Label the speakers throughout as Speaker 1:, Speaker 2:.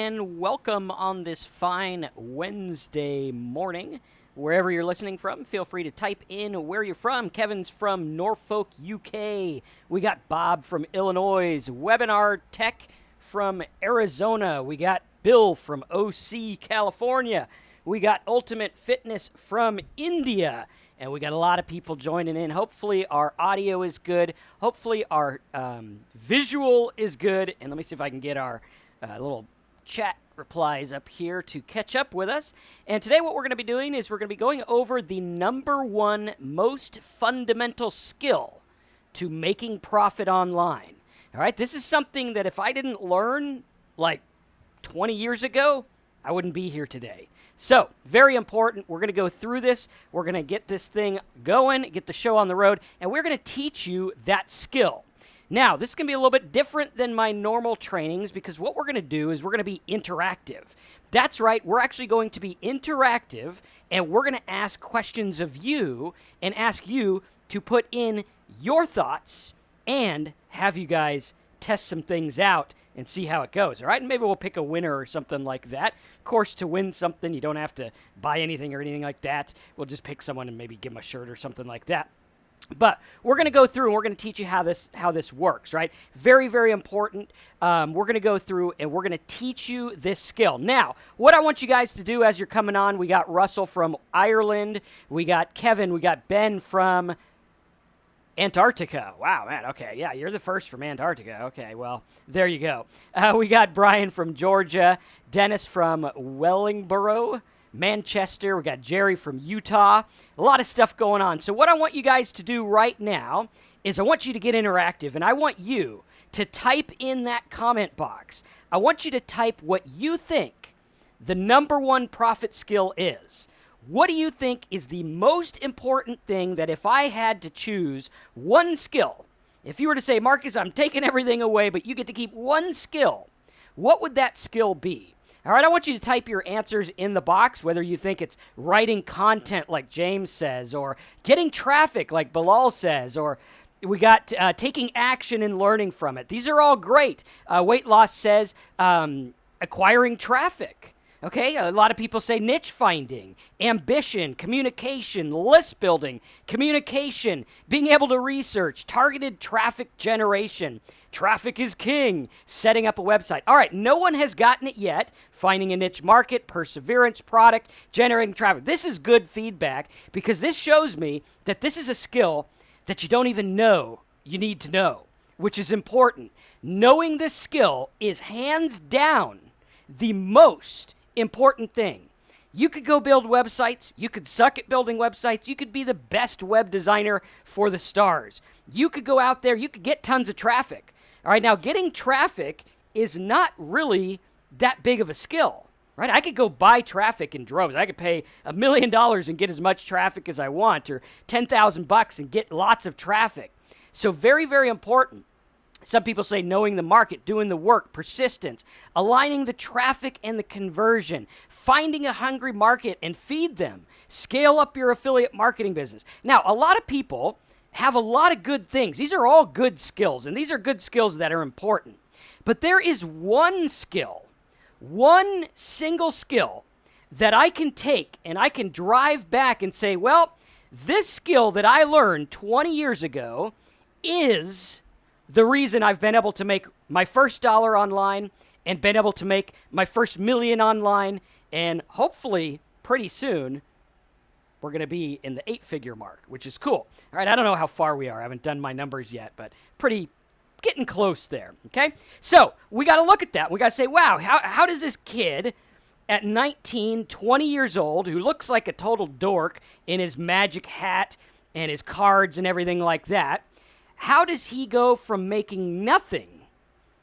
Speaker 1: and welcome on this fine Wednesday morning. Wherever you're listening from, feel free to type in where you're from. Kevin's from Norfolk, UK. We got Bob from Illinois. Webinar Tech from Arizona. We got Bill from OC, California. We got Ultimate Fitness from India. And we got a lot of people joining in. Hopefully our audio is good. Hopefully our visual is good. And let me see if I can get our little chat replies up here to catch up with us. And today what we're going to be doing is we're going to be going over the number one most fundamental skill to making profit online. All right, this is something that if I didn't learn like 20 years ago, I wouldn't be here today. So, very important. We're going to go through this. We're going to get this thing going, get the show on the road, and we're going to teach you that skill. Now, this is going to be a little bit different than my normal trainings because what we're going to do is we're going to be interactive. That's right. We're actually going to be interactive, and we're going to ask questions of you and ask you to put in your thoughts and have you guys test some things out and see how it goes, all right? And maybe we'll pick a winner or something like that. Of course, to win something, you don't have to buy anything or anything like that. We'll just pick someone and maybe give them a shirt or something like that. But we're going to go through and we're going to teach you how this works, right? Very, very important. We're going to go through and we're going to teach you this skill. Now, what I want you guys to do as you're coming on, we got Russell from Ireland. We got Kevin. We got Ben from Antarctica. Wow, man. Okay, yeah, you're the first from Antarctica. Okay, well, there you go. We got Brian from Georgia, Dennis from Wellingborough, Manchester. We got Jerry from Utah. A lot of stuff going on. So what I want you guys to do right now is I want you to get interactive, and I want you to type in that comment box. I want you to type what you think the number one profit skill is. What do you think is the most important thing that if I had to choose one skill, if you were to say, Marcus, I'm taking everything away, but you get to keep one skill, what would that skill be? All right, I want you to type your answers in the box, whether you think it's writing content like James says, or getting traffic like Bilal says, or we got taking action and learning from it. These are all great. Weight loss says acquiring traffic. Okay, a lot of people say niche finding, ambition, communication, list building, communication, being able to research, targeted traffic generation, traffic is king, setting up a website. All right, no one has gotten it yet. Finding a niche market, perseverance, product, generating traffic. This is good feedback because this shows me that this is a skill that you don't even know you need to know, which is important. Knowing this skill is hands down the most important thing. You could go build websites. You could suck at building websites. You could be the best web designer for the stars. You could go out there. You could get tons of traffic. All right, now getting traffic is not really that big of a skill, right? I could go buy traffic in droves. I could pay $1 million and get as much traffic as I want, or $10,000 and get lots of traffic. So very, very important. Some people say knowing the market, doing the work, persistence, aligning the traffic and the conversion, finding a hungry market and feed them, scale up your affiliate marketing business. Now, a lot of people have a lot of good things. These are all good skills, and these are good skills that are important. But there is one skill, one single skill that I can take and I can drive back and say, well, this skill that I learned 20 years ago is the reason I've been able to make my first dollar online and been able to make my first million online. And hopefully pretty soon we're going to be in the 8-figure mark, which is cool. All right, I don't know how far we are. I haven't done my numbers yet, but pretty getting close there, okay? So we got to look at that. We got to say, wow, how does this kid at 19, 20 years old, who looks like a total dork in his magic hat and his cards and everything like that, how does he go from making nothing,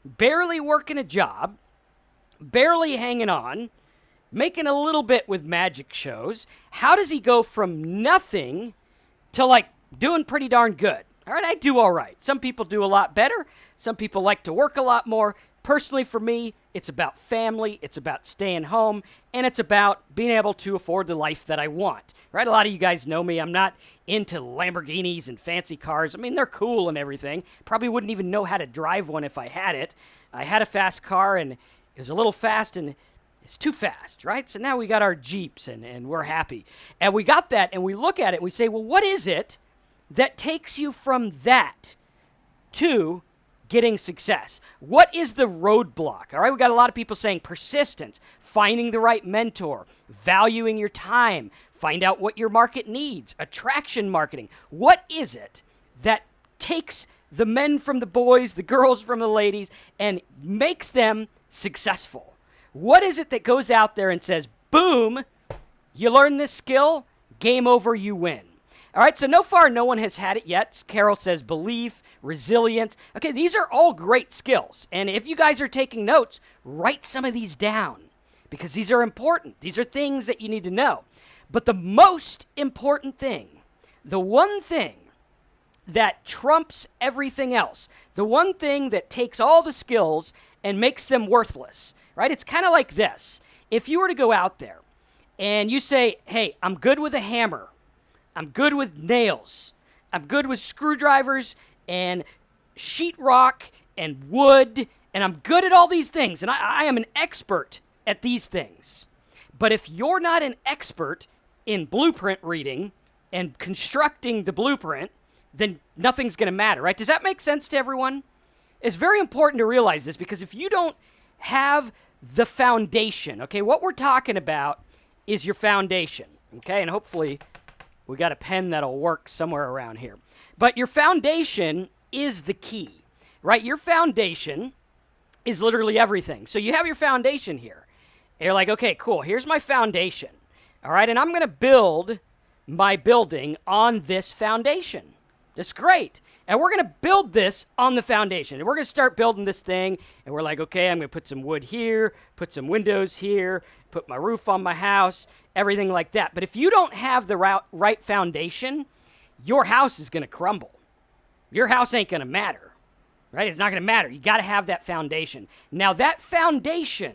Speaker 1: barely working a job, barely hanging on, making a little bit with magic shows, how does he go from nothing to like doing pretty darn good? All right, I do all right. Some people do a lot better. Some people like to work a lot more. Personally, for me, it's about family, it's about staying home, and it's about being able to afford the life that I want, right? A lot of you guys know me. I'm not into Lamborghinis and fancy cars. I mean, they're cool and everything. Probably wouldn't even know how to drive one if I had it. I had a fast car, and It was a little fast and it's too fast, right? So now we got our Jeeps and we're happy. And we got that and we look at it and we say, well, what is it that takes you from that to getting success? What is the roadblock? All right, we got a lot of people saying persistence, finding the right mentor, valuing your time, find out what your market needs, attraction marketing. What is it that takes the men from the boys, the girls from the ladies, and makes them successful? What is it that goes out there and says, boom, you learn this skill, game over, you win? All right, so no one has had it yet. Carol says belief, resilience. Okay, these are all great skills. And if you guys are taking notes, write some of these down because these are important. These are things that you need to know. But the most important thing, the one thing that trumps everything else, the one thing that takes all the skills and makes them worthless, right? It's kind of like this. If you were to go out there and you say, hey, I'm good with a hammer, I'm good with nails, I'm good with screwdrivers and sheetrock and wood, and I'm good at all these things, and I am an expert at these things. But if you're not an expert in blueprint reading and constructing the blueprint, then nothing's going to matter, right? Does that make sense to everyone? It's very important to realize this because if you don't have the foundation, okay, what we're talking about is your foundation, okay? And hopefully we got a pen that'll work somewhere around here. But your foundation is the key, right? Your foundation is literally everything. So you have your foundation here. And you're like, okay, cool, here's my foundation, all right? And I'm going to build my building on this foundation. That's great. And we're going to build this on the foundation. And we're going to start building this thing. And we're like, okay, I'm going to put some wood here, put some windows here, put my roof on my house, everything like that. But if you don't have the right foundation, your house is going to crumble. Your house ain't going to matter, right? It's not going to matter. You got to have that foundation. Now, that foundation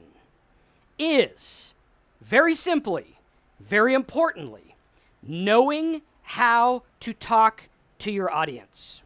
Speaker 1: is, very simply, very importantly, knowing how to talk to your audience,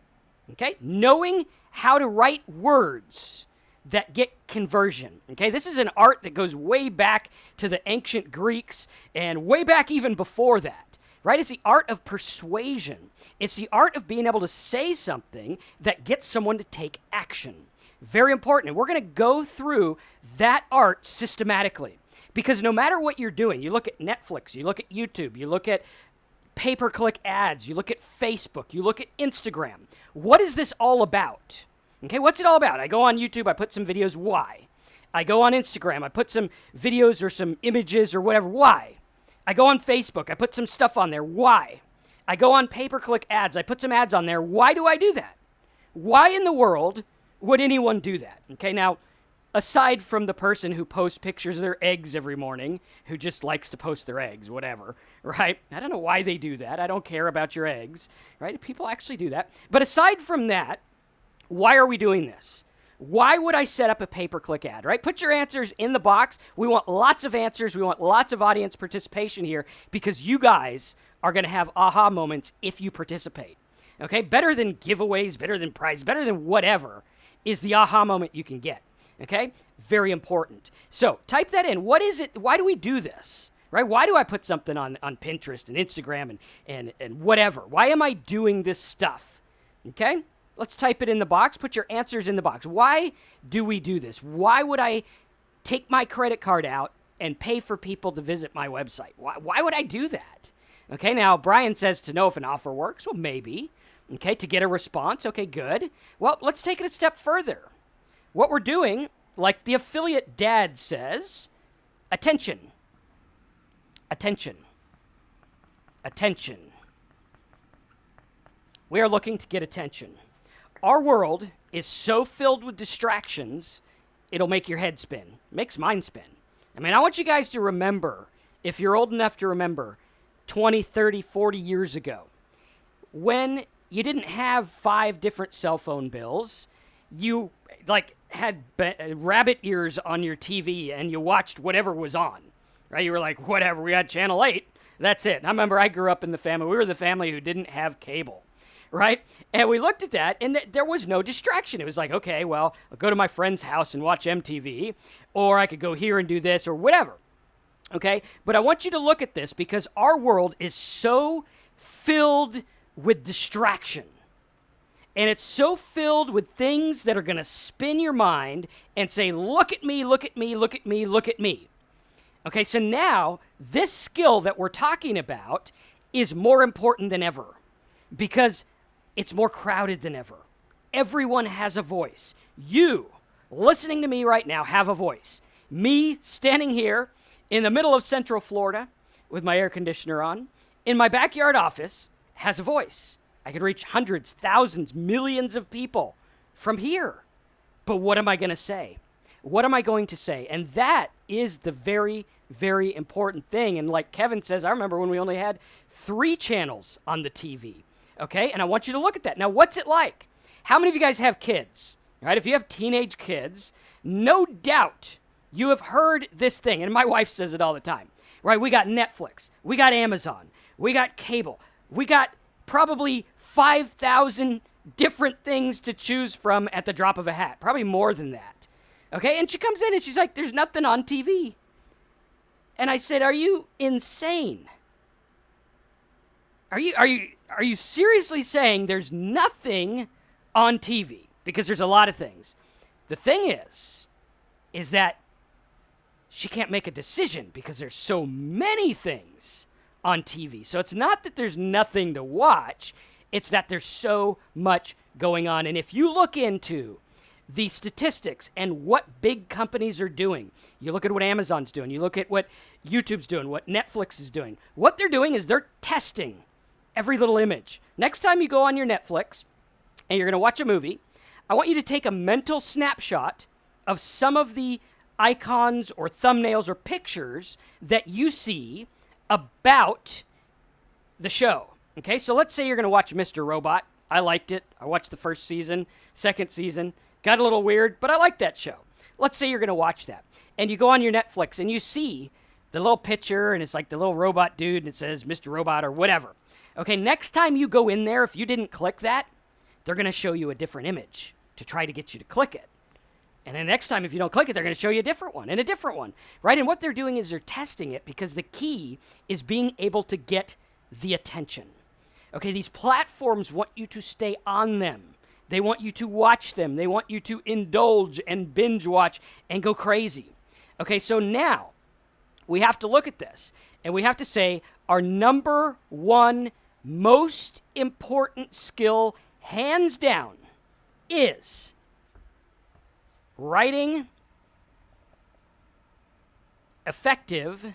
Speaker 1: okay? Knowing how to write words that get conversion, okay? This is an art that goes way back to the ancient Greeks and way back even before that, right? It's the art of persuasion. It's the art of being able to say something that gets someone to take action. Very important. And we're going to go through that art systematically because no matter what you're doing, you look at Netflix, you look at YouTube, you look at pay-per-click ads, you look at Facebook, you look at Instagram. What is this all about? Okay, what's it all about? I go on YouTube, I put some videos, why? I go on Instagram, I put some videos or some images or whatever, why? I go on Facebook, I put some stuff on there, why? I go on pay-per-click ads, I put some ads on there, why do I do that? Why in the world would anyone do that? Okay, now, aside from the person who posts pictures of their eggs every morning, who just likes to post their eggs, whatever, right? I don't know why they do that. I don't care about your eggs, right? People actually do that. But aside from that, why are we doing this? Why would I set up a pay-per-click ad, right? Put your answers in the box. We want lots of answers. We want lots of audience participation here because you guys are going to have aha moments if you participate, okay? Better than giveaways, better than prizes, better than whatever is the aha moment you can get. Okay? Very important. So type that in. What is it? Why do we do this? Right? Why do I put something on Pinterest and Instagram and whatever? Why am I doing this stuff? Okay? Let's type it in the box. Put your answers in the box. Why do we do this? Why would I take my credit card out and pay for people to visit my website? Why would I do that? Okay, now Brian says to know if an offer works. Well, maybe. Okay, to get a response. Okay, good. Well, let's take it a step further. What we're doing, like the affiliate dad says, attention, attention, attention. We are looking to get attention. Our world is so filled with distractions, it'll make your head spin. It makes mine spin. I mean, I want you guys to remember, if you're old enough to remember, 20, 30, 40 years ago, when you didn't have 5 different cell phone bills, you had rabbit ears on your TV and you watched whatever was on, right? You were like, whatever, we had channel 8, that's it. And I remember I grew up in the family, we were the family who didn't have cable, right? And we looked at that, and there was no distraction. It was like, okay, well, I'll go to my friend's house and watch MTV, or I could go here and do this, or whatever, okay? But I want you to look at this because our world is so filled with distraction. And it's so filled with things that are going to spin your mind and say, look at me, look at me, look at me, look at me. Okay, so now this skill that we're talking about is more important than ever because it's more crowded than ever. Everyone has a voice. You, listening to me right now, have a voice. Me, standing here in the middle of Central Florida with my air conditioner on, in my backyard office, has a voice. I could reach hundreds, thousands, millions of people from here. But what am I going to say? What am I going to say? And that is the very, very important thing. And like Kevin says, I remember when we only had 3 channels on the TV. Okay? And I want you to look at that. Now, what's it like? How many of you guys have kids? Right? If you have teenage kids, no doubt you have heard this thing. And my wife says it all the time. Right? We got Netflix. We got Amazon. We got cable. We got probably 5,000 different things to choose from at the drop of a hat. Probably more than that. Okay? And she comes in and she's like, there's nothing on TV. And I said, are you insane? Are you seriously saying there's nothing on TV? Because there's a lot of things. The thing is that she can't make a decision because there's so many things on TV. So it's not that there's nothing to watch, it's that there's so much going on. And if you look into the statistics and what big companies are doing, you look at what Amazon's doing, you look at what YouTube's doing, what Netflix is doing, what they're doing is they're testing every little image. Next time you go on your Netflix and you're going to watch a movie, I want you to take a mental snapshot of some of the icons or thumbnails or pictures that you see about the show. Okay, so let's say you're going to watch Mr. Robot. I liked it. I watched the first season, second season. Got a little weird, but I liked that show. Let's say you're going to watch that. And you go on your Netflix and you see the little picture and it's like the little robot dude and it says Mr. Robot or whatever. Okay, next time you go in there, if you didn't click that, they're going to show you a different image to try to get you to click it. And then next time, if you don't click it, they're going to show you a different one and a different one, right? And what they're doing is they're testing it because the key is being able to get the attention. Okay, these platforms want you to stay on them. They want you to watch them. They want you to indulge and binge watch and go crazy. Okay, so now we have to look at this and we have to say our number one most important skill, hands down, is writing effective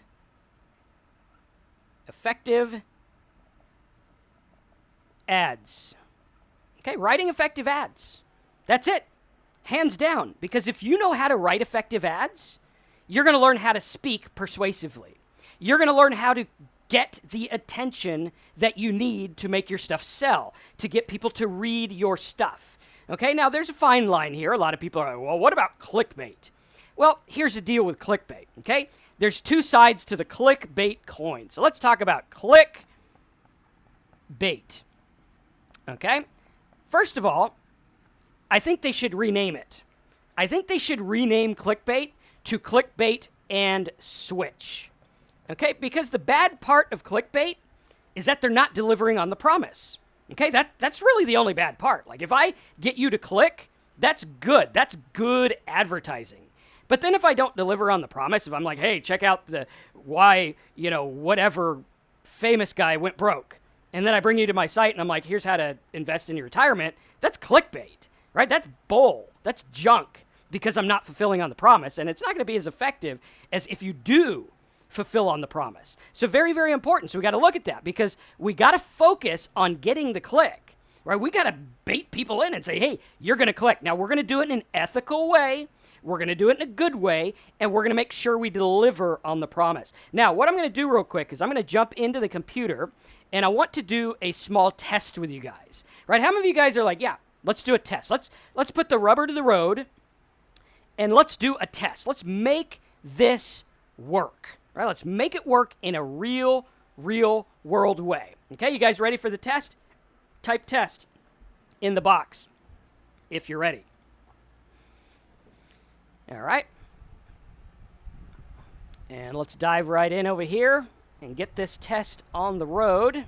Speaker 1: ads. Okay, writing effective ads. That's it. Hands down. Because if you know how to write effective ads, you're going to learn how to speak persuasively. You're going to learn how to get the attention that you need to make your stuff sell, to get people to read your stuff. Okay, now there's a fine line here. A lot of people are like, well, what about clickbait? Well, here's the deal with clickbait, okay? There's 2 sides to the clickbait coin. So let's talk about clickbait, okay? First of all, I think they should rename it. I think they should rename clickbait to clickbait and switch, okay? Because the bad part of clickbait is that they're not delivering on the promise. Okay, that's really the only bad part. Like, if I get you to click, that's good. That's good advertising. But then if I don't deliver on the promise, if I'm like, hey, check out why, whatever famous guy went broke, and then I bring you to my site and I'm like, here's how to invest in your retirement, that's clickbait, right? That's bull. That's junk because I'm not fulfilling on the promise, and it's not going to be as effective as if you do fulfill on the promise. So very, very important. So we got to look at that because we got to focus on getting the click, right? We got to bait people in and say, hey, you're going to click. Now we're going to do it in an ethical way. We're going to do it in a good way, and we're going to make sure we deliver on the promise. Now, what I'm going to do real quick is I'm going to jump into the computer, and I want to do a small test with you guys, right? How many of you guys are like, yeah, let's do a test. Let's put the rubber to the road, and let's do a test. Let's make this work. Right, let's make it work in a real world way. Okay, you guys ready for the test? Type test. in the box if you're ready. All right. And let's dive right in over here and get this test on the road.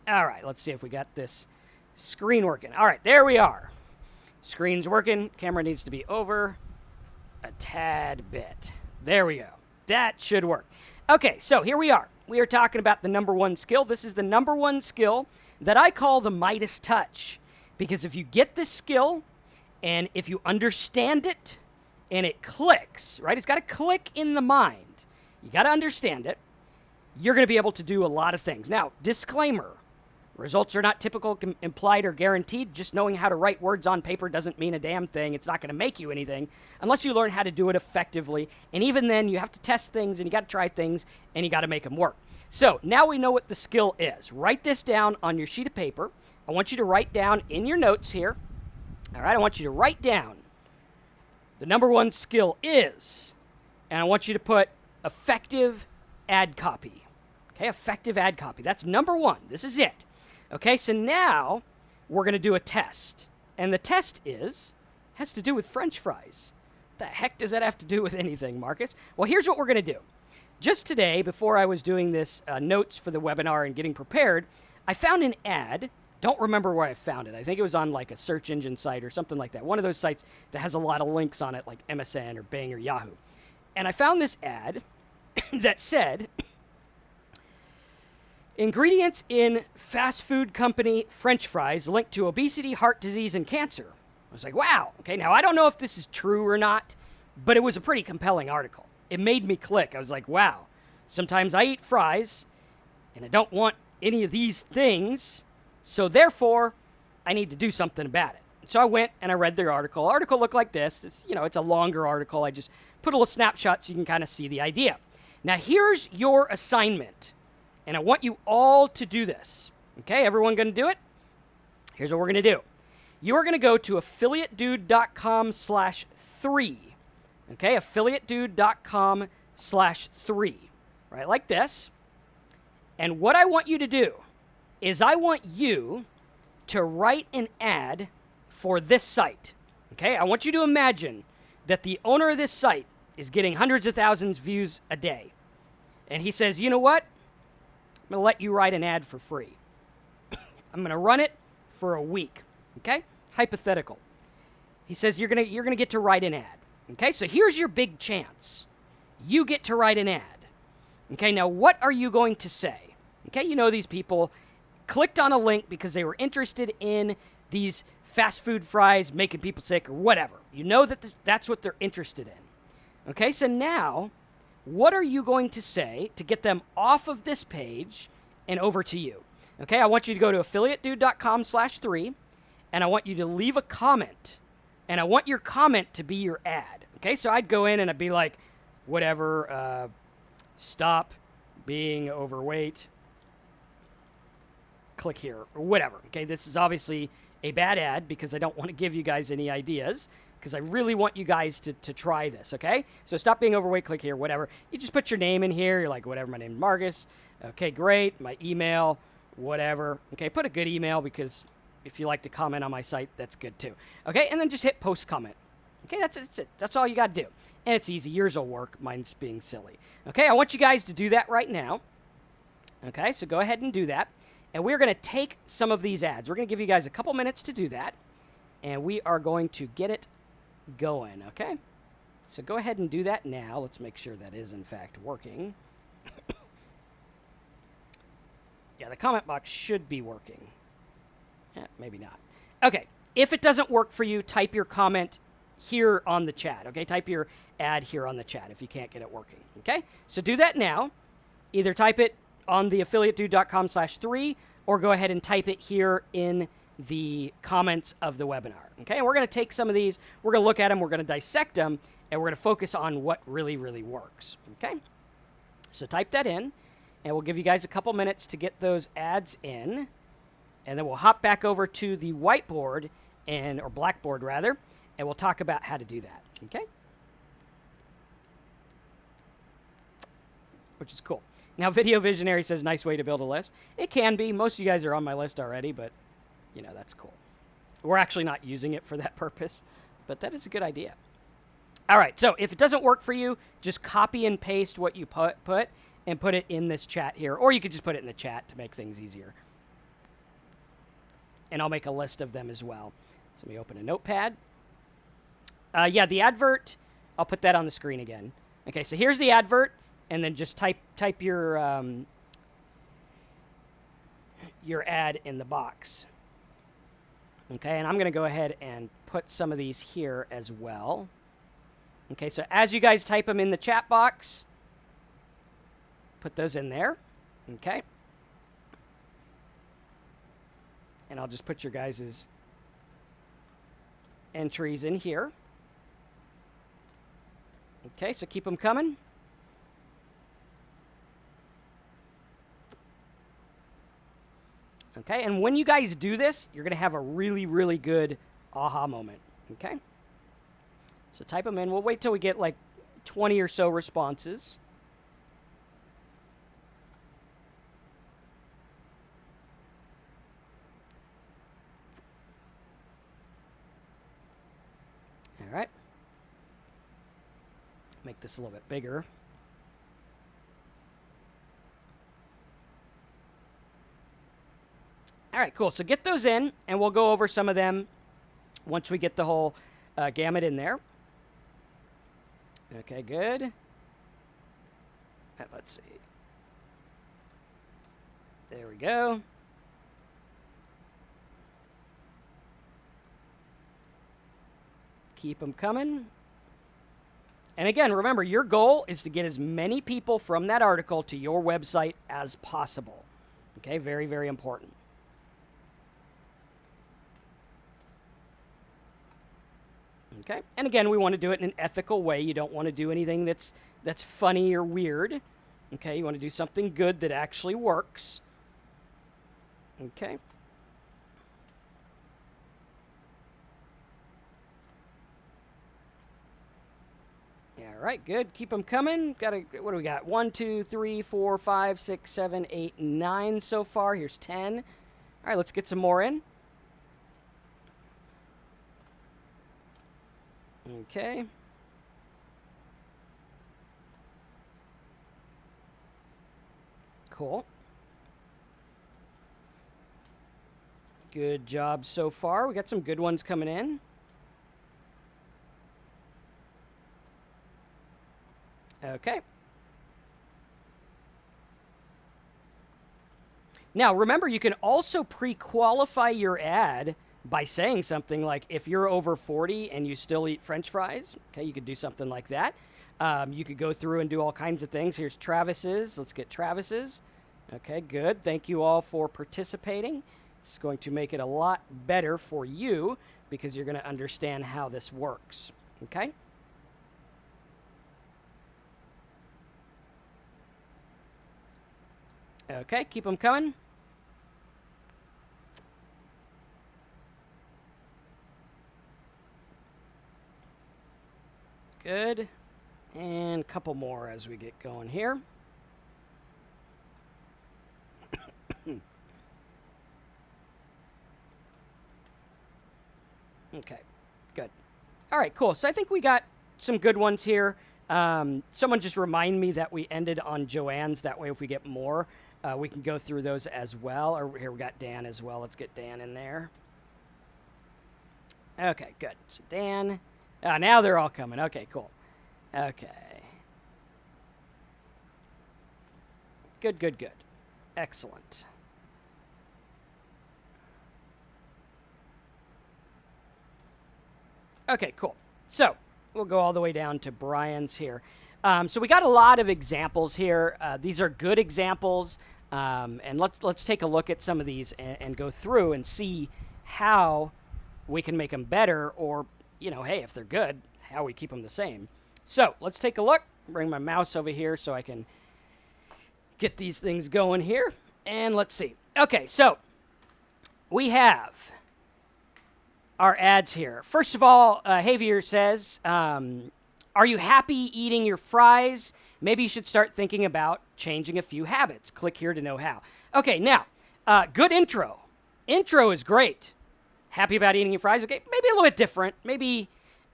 Speaker 1: All right, let's see if we got this screen working. All right, there we are. Screen's working. Camera needs to be over a tad bit. There we go. That should work. Okay, so here we are. We are talking about the number one skill. This is the number one skill that I call the Midas touch. Because if you get this skill, and if you understand it, and it clicks, right? It's got to click in the mind. You got to understand it. You're going to be able to do a lot of things. Now, disclaimer. Results are not typical, implied, or guaranteed. Just knowing how to write words on paper doesn't mean a damn thing. It's not going to make you anything unless you learn how to do it effectively. And even then, you have to test things, and you got to try things, and you got to make them work. So now we know what the skill is. Write this down on your sheet of paper. I want you to write down in your notes here. All right, I want you to write down the number one skill is, and I want you to put effective ad copy. Okay, effective ad copy. That's number one. This is it. Okay, so now we're going to do a test. And the test has to do with French fries. What the heck does that have to do with anything, Marcus? Well, here's what we're going to do. Just today, before I was doing this notes for the webinar and getting prepared, I found an ad. Don't remember where I found it. I think it was on like a search engine site or something like that. One of those sites that has a lot of links on it, like MSN or Bing or Yahoo. And I found this ad that said, ingredients in fast food company French fries linked to obesity, heart disease, and cancer. I was like, wow. Okay, now I don't know if this is true or not, but it was a pretty compelling article. It made me click. I was like, wow. Sometimes I eat fries, and I don't want any of these things, so therefore, I need to do something about it. So I went and I read their article. The article looked like this. It's a longer article. I just put a little snapshot so you can kind of see the idea. Now, here's your assignment. And I want you all to do this. Okay, everyone going to do it? Here's what we're going to do. You are going to go to affiliatedude.com/3. Okay, affiliatedude.com/3. Right, like this. And what I want you to do is I want you to write an ad for this site. Okay, I want you to imagine that the owner of this site is getting hundreds of thousands of views a day. And he says, you know what? I'm going to let you write an ad for free. I'm going to run it for a week. Okay? Hypothetical. He says you're going to get to write an ad. Okay? So here's your big chance. You get to write an ad. Okay? Now what are you going to say? Okay? You know these people clicked on a link because they were interested in these fast food fries making people sick or whatever. You know that that's what they're interested in. Okay? So now, what are you going to say to get them off of this page and over to you? Okay, I want you to go to affiliatedude.com/3, and I want you to leave a comment, and I want your comment to be your ad. Okay, so I'd go in and I'd be like, whatever, stop being overweight, click here, or whatever. Okay, this is obviously a bad ad because I don't want to give you guys any ideas, because I really want you guys to try this, okay? So stop being overweight, click here, whatever. You just put your name in here. You're like, whatever, my name is Marcus. Okay, great. My email, whatever. Okay, put a good email because if you like to comment on my site, that's good too. Okay, and then just hit post comment. Okay, that's it. That's all you got to do. And it's easy. Yours will work. Mine's being silly. Okay, I want you guys to do that right now. Okay, so go ahead and do that. And we're going to take some of these ads. We're going to give you guys a couple minutes to do that. And we are going to get it going, okay? So go ahead and do that now. Let's make sure that is in fact working. Yeah, the comment box should be working. Yeah, maybe not. Okay, if it doesn't work for you, type your comment here on the chat, okay? Type your ad here on the chat if you can't get it working, okay? So do that now. Either type it on the affiliatedude.com/3 or go ahead and type it here in the comments of the webinar. Okay, and we're going to take some of these, we're going to look at them, we're going to dissect them, and we're going to focus on what really, really works. Okay, so type that in, and we'll give you guys a couple minutes to get those ads in, and then we'll hop back over to the whiteboard, or blackboard rather, and we'll talk about how to do that. Okay, which is cool. Now, Video Visionary says, nice way to build a list. It can be. Most of you guys are on my list already, but, you know, that's cool. We're actually not using it for that purpose, but that is a good idea. All right, so if it doesn't work for you, just copy and paste what you put and put it in this chat here, or you could just put it in the chat to make things easier. And I'll make a list of them as well. So let me open a notepad. Yeah, the advert, I'll put that on the screen again. Okay, so here's the advert, and then just type your ad in the box. Okay, and I'm going to go ahead and put some of these here as well. Okay, so as you guys type them in the chat box, put those in there. Okay. And I'll just put your guys' entries in here. Okay, so keep them coming. Okay, and when you guys do this, you're going to have a really, really good aha moment. Okay? So type them in. We'll wait till we get like 20 or so responses. All right. Make this a little bit bigger. All right, cool. So get those in, and we'll go over some of them once we get the whole gamut in there. Okay, good. Let's see. There we go. Keep them coming. And again, remember, your goal is to get as many people from that article to your website as possible. Okay, very, very important. Okay, and again, we want to do it in an ethical way. You don't want to do anything that's funny or weird. Okay, you want to do something good that actually works. Okay. All right, good. Keep them coming. What do we got? 1, 2, 3, 4, 5, 6, 7, 8, 9 so far. Here's 10. All right, let's get some more in. Okay. Cool. Good job so far. We got some good ones coming in. Okay. Now, remember, you can also pre-qualify your ad by saying something like, if you're over 40 and you still eat French fries, okay, you could do something like that. You could go through and do all kinds of things. Here's Travis's. Let's get Travis's. Okay, good. Thank you all for participating. It's going to make it a lot better for you because you're going to understand how this works. Okay? Okay, keep them coming. Good. And a couple more as we get going here. Okay, good. All right, cool. So I think we got some good ones here. Someone just remind me that we ended on Joanne's. That way if we get more, we can go through those as well. Or here we got Dan as well. Let's get Dan in there. Okay, good. So Dan. Now they're all coming. Okay, cool. Okay. Good, good, good. Excellent. Okay, cool. So we'll go all the way down to Brian's here. So we got a lot of examples here. These are good examples. And let's take a look at some of these and go through and see how we can make them better, or, you know, hey, if they're good, how we keep them the same. So let's take a look. Bring my mouse over here so I can get these things going here. And let's see. Okay, so we have our ads here. First of all, Javier says, are you happy eating your fries? maybe you should start thinking about changing a few habits. Click here to know how. Okay, now, good intro. Intro is great. Happy about eating your fries? Okay, maybe a little bit different. Maybe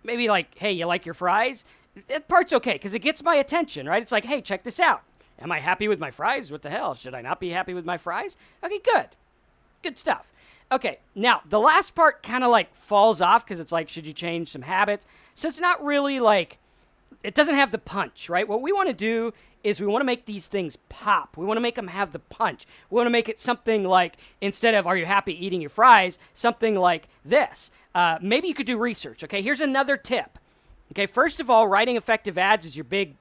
Speaker 1: like, hey, you like your fries? That part's okay because it gets my attention, right? It's like, hey, check this out. Am I happy with my fries? What the hell? Should I not be happy with my fries? Okay, good. Good stuff. Okay, now the last part kind of like falls off because it's like, should you change some habits? So it's not really like, it doesn't have the punch, right? What we want to do is we want to make these things pop. We want to make them have the punch. We want to make it something like, instead of are you happy eating your fries, something like this. Maybe you could do research. Okay, here's another tip. Okay, first of all, writing effective ads is your big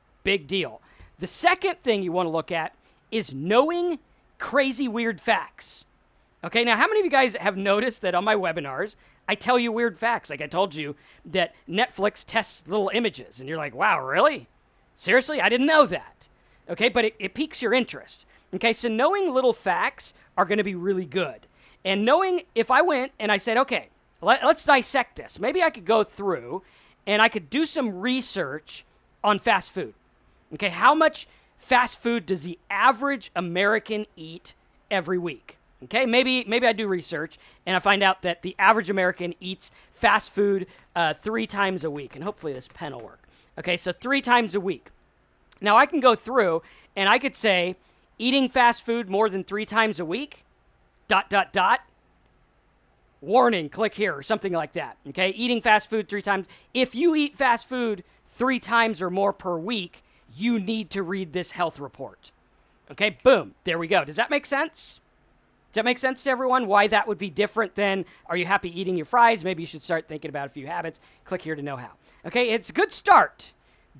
Speaker 1: deal. The second thing you want to look at is knowing crazy weird facts. Okay, now how many of you guys have noticed that on my webinars, I tell you weird facts? Like I told you that Netflix tests little images, and you're like, wow, really? Seriously? I didn't know that. Okay, but it piques your interest. Okay, so knowing little facts are going to be really good. And knowing, if I went and I said, okay, let's dissect this. Maybe I could go through and I could do some research on fast food. Okay, how much fast food does the average American eat every week? Okay, maybe I do research and I find out that the average American eats fast food 3 times a week, and hopefully this pen will work. Okay, so 3 times a week. Now I can go through and I could say, eating fast food more than 3 times a week, ... warning, click here, or something like that. Okay, eating fast food 3 times. If you eat fast food 3 times or more per week, you need to read this health report. Okay, boom, there we go. Does that make sense? Does that make sense to everyone? Why that would be different than, are you happy eating your fries? Maybe you should start thinking about a few habits. Click here to know how. Okay, it's a good start,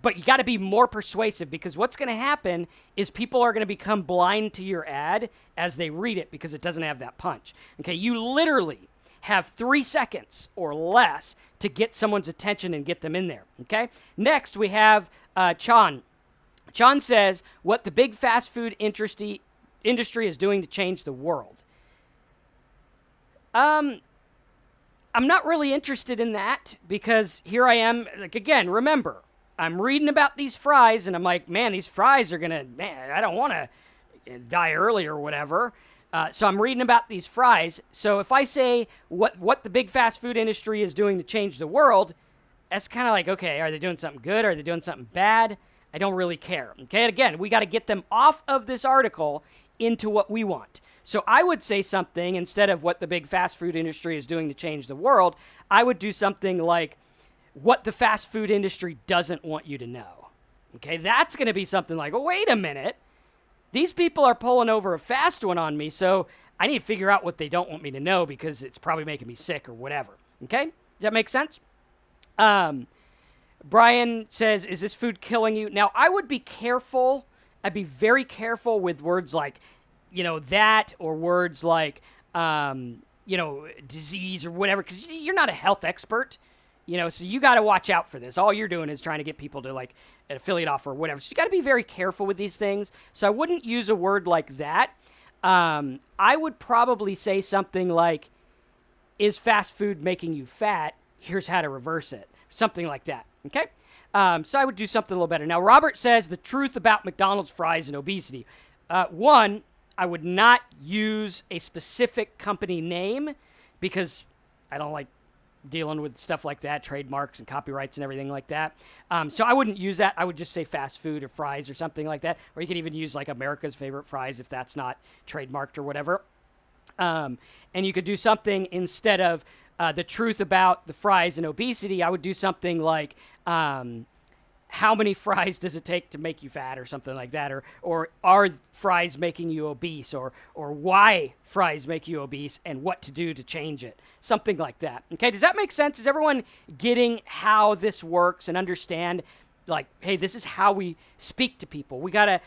Speaker 1: but you got to be more persuasive, because what's going to happen is people are going to become blind to your ad as they read it because it doesn't have that punch. Okay, you literally have 3 seconds or less to get someone's attention and get them in there. Okay, next we have Chan. Chan says, what the big fast food industry is doing to change the world. I'm not really interested in that, because here I am, like, again, remember, I'm reading about these fries and I'm like, man, these fries are gonna, man, I don't want to die early or whatever. So I'm reading about these fries. So if I say what the big fast food industry is doing to change the world, that's kind of like, okay, are they doing something good? Are they doing something bad? I don't really care. Okay, and again, we got to get them off of this article into what we want. So I would say something, instead of what the big fast food industry is doing to change the world, I would do something like what the fast food industry doesn't want you to know. Okay, that's going to be something like, well, wait a minute. These people are pulling over a fast one on me, so I need to figure out what they don't want me to know, because it's probably making me sick or whatever. Okay, does that make sense? Brian says, is this food killing you? Now, I would be careful. I'd be very careful with words like, that, or words like, disease or whatever, because you're not a health expert, so you got to watch out for this. All you're doing is trying to get people to like an affiliate offer or whatever. So you got to be very careful with these things. So I wouldn't use a word like that. I would probably say something like, is fast food making you fat? Here's how to reverse it. Something like that. Okay? So I would do something a little better. Now, Robert says the truth about McDonald's fries and obesity. One, I would not use a specific company name, because I don't like dealing with stuff like that, trademarks and copyrights and everything like that. So I wouldn't use that. I would just say fast food or fries or something like that. Or you could even use like America's favorite fries if that's not trademarked or whatever. And you could do something instead of the truth about the fries and obesity. I would do something like, how many fries does it take to make you fat, or something like that, or are fries making you obese, or why fries make you obese and what to do to change it, something like that. Okay, does that make sense? Is everyone getting how this works and understand, like, hey, this is how we speak to people. We gotta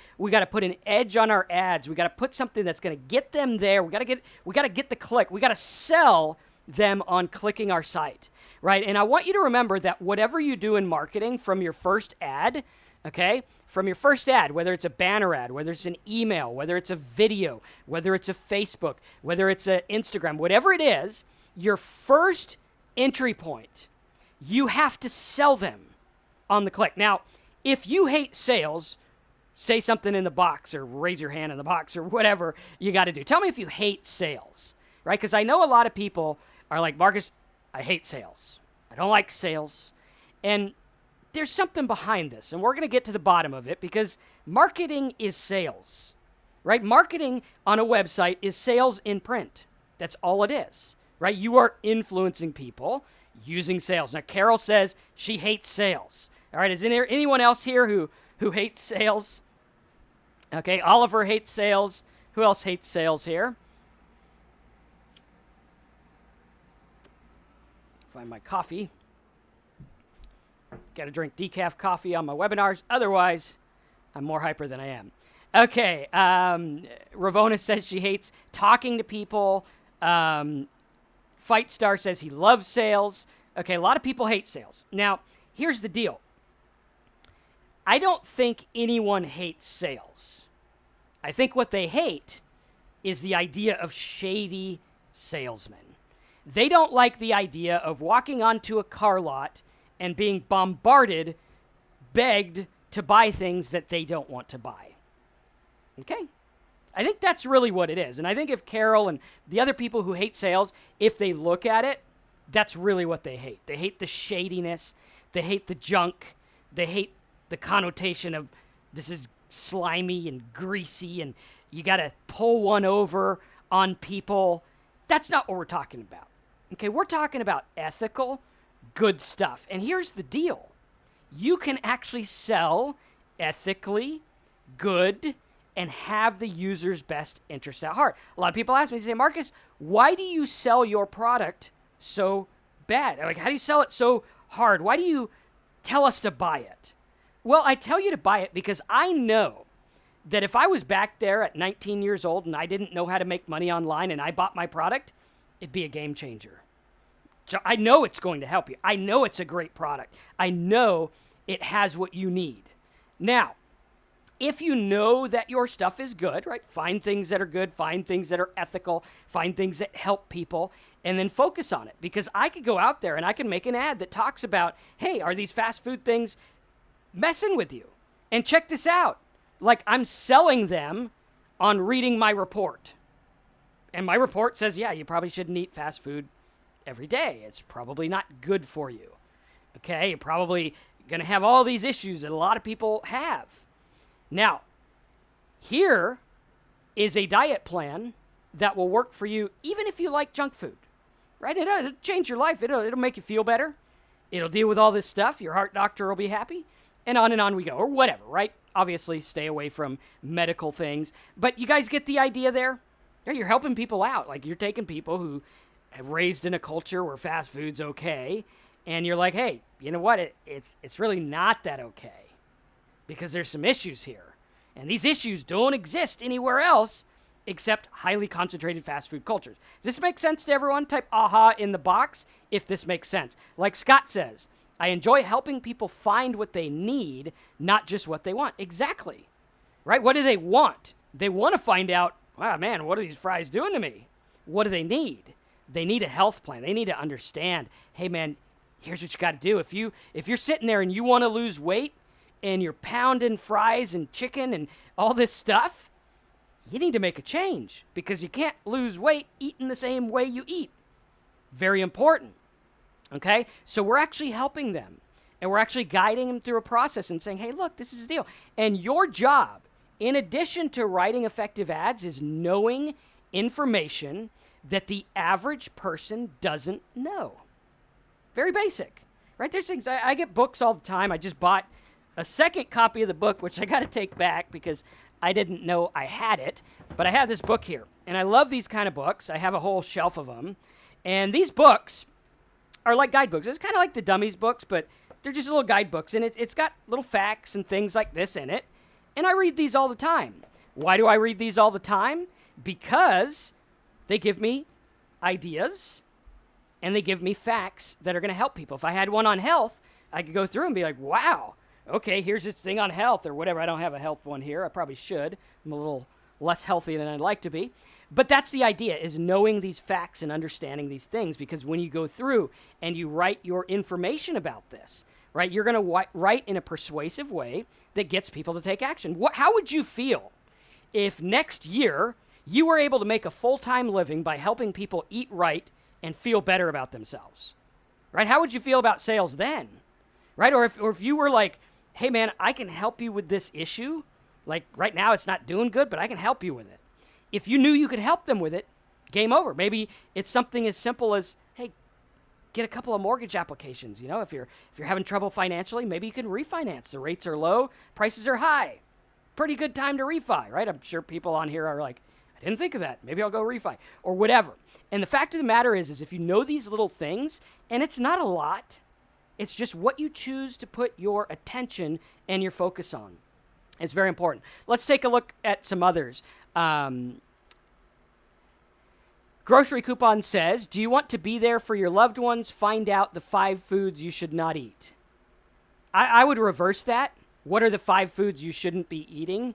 Speaker 1: put an edge on our ads. We gotta put something that's gonna get them there. We gotta get the click. We gotta sell them on clicking our site, right? And I want you to remember that whatever you do in marketing, from your first ad, okay, from your first ad, whether it's a banner ad, whether it's an email, whether it's a video, whether it's a Facebook, whether it's an Instagram, whatever it is, your first entry point, you have to sell them on the click. Now, if you hate sales, say something in the box or raise your hand in the box or whatever you got to do. Tell me if you hate sales, right? Because I know a lot of people are like, Marcus, I hate sales. I don't like sales. And there's something behind this, and we're going to get to the bottom of it because marketing is sales, right? Marketing on a website is sales in print. That's all it is, right? You are influencing people using sales. Now, Carol says she hates sales. All right, is there anyone else here who hates sales? Okay, Oliver hates sales. Who else hates sales here? Find my coffee. Got to drink decaf coffee on my webinars. Otherwise, I'm more hyper than I am. Okay, Ravona says she hates talking to people. Fight Star says he loves sales. Okay, a lot of people hate sales. Now, here's the deal. I don't think anyone hates sales. I think what they hate is the idea of shady salesmen. They don't like the idea of walking onto a car lot and being bombarded, begged to buy things that they don't want to buy. Okay? I think that's really what it is. And I think if Carol and the other people who hate sales, if they look at it, that's really what they hate. They hate the shadiness. They hate the junk. They hate the connotation of this is slimy and greasy and you got to pull one over on people. That's not what we're talking about. Okay, we're talking about ethical, good stuff. And here's the deal. You can actually sell ethically, good, and have the user's best interest at heart. A lot of people ask me, they say, Marcus, why do you sell your product so bad? Like, how do you sell it so hard? Why do you tell us to buy it? Well, I tell you to buy it because I know that if I was back there at 19 years old and I didn't know how to make money online and I bought my product, it'd be a game changer. So I know it's going to help you. I know it's a great product. I know it has what you need. Now, if you know that your stuff is good, right? Find things that are good, find things that are ethical, find things that help people, and then focus on it. Because I could go out there and I can make an ad that talks about, hey, are these fast food things messing with you? And check this out. Like, I'm selling them on reading my report. And my report says, yeah, you probably shouldn't eat fast food every day. It's probably not good for you. Okay, you're probably going to have all these issues that a lot of people have. Now, here is a diet plan that will work for you even if you like junk food, right? It'll change your life. It'll make you feel better. It'll deal with all this stuff. Your heart doctor will be happy. And on we go, or whatever, right? Obviously, stay away from medical things. But you guys get the idea there? You're helping people out. Like, you're taking people who have raised in a culture where fast food's okay, and you're like, hey, you know what? It's really not that okay because there's some issues here. And these issues don't exist anywhere else except highly concentrated fast food cultures. Does this make sense to everyone? Type aha in the box if this makes sense. Like Scott says, I enjoy helping people find what they need, not just what they want. Exactly. Right? What do they want? They want to find out, wow, man, what are these fries doing to me? What do they need? They need a health plan. They need to understand, hey, man, here's what you got to do. If you're sitting there and you want to lose weight and you're pounding fries and chicken and all this stuff, you need to make a change because you can't lose weight eating the same way you eat. Very important. Okay? So we're actually helping them, and we're actually guiding them through a process and saying, hey, look, this is the deal. And your job, in addition to writing effective ads, is knowing information that the average person doesn't know. Very basic, right? There's things, I get books all the time. I just bought a second copy of the book, which I got to take back because I didn't know I had it, but I have this book here, and I love these kind of books. I have a whole shelf of them, and these books are like guidebooks. It's kind of like the dummies books, but they're just little guidebooks, and it's got little facts and things like this in it, and I read these all the time. Why do I read these all the time? Because they give me ideas, and they give me facts that are going to help people. If I had one on health, I could go through and be like, wow, okay, here's this thing on health or whatever. I don't have a health one here. I probably should. I'm a little less healthy than I'd like to be. But that's the idea, is knowing these facts and understanding these things, because when you go through and you write your information about this, right? You're going to write in a persuasive way that gets people to take action. How would you feel if next year you were able to make a full-time living by helping people eat right and feel better about themselves, right? How would you feel about sales then, right? Or if you were like, hey, man, I can help you with this issue. Like right now it's not doing good, but I can help you with it. If you knew you could help them with it, game over. Maybe it's something as simple as, hey, get a couple of mortgage applications. You know, if you're having trouble financially, maybe you can refinance. The rates are low, prices are high. Pretty good time to refi, right? I'm sure people on here are like, I didn't think of that. Maybe I'll go refi or whatever. And the fact of the matter is if you know these little things, and it's not a lot, it's just what you choose to put your attention and your focus on. It's very important. Let's take a look at some others. Grocery Coupon says, do you want to be there for your loved ones? Find out the 5 foods you should not eat. I would reverse that. What are the 5 foods you shouldn't be eating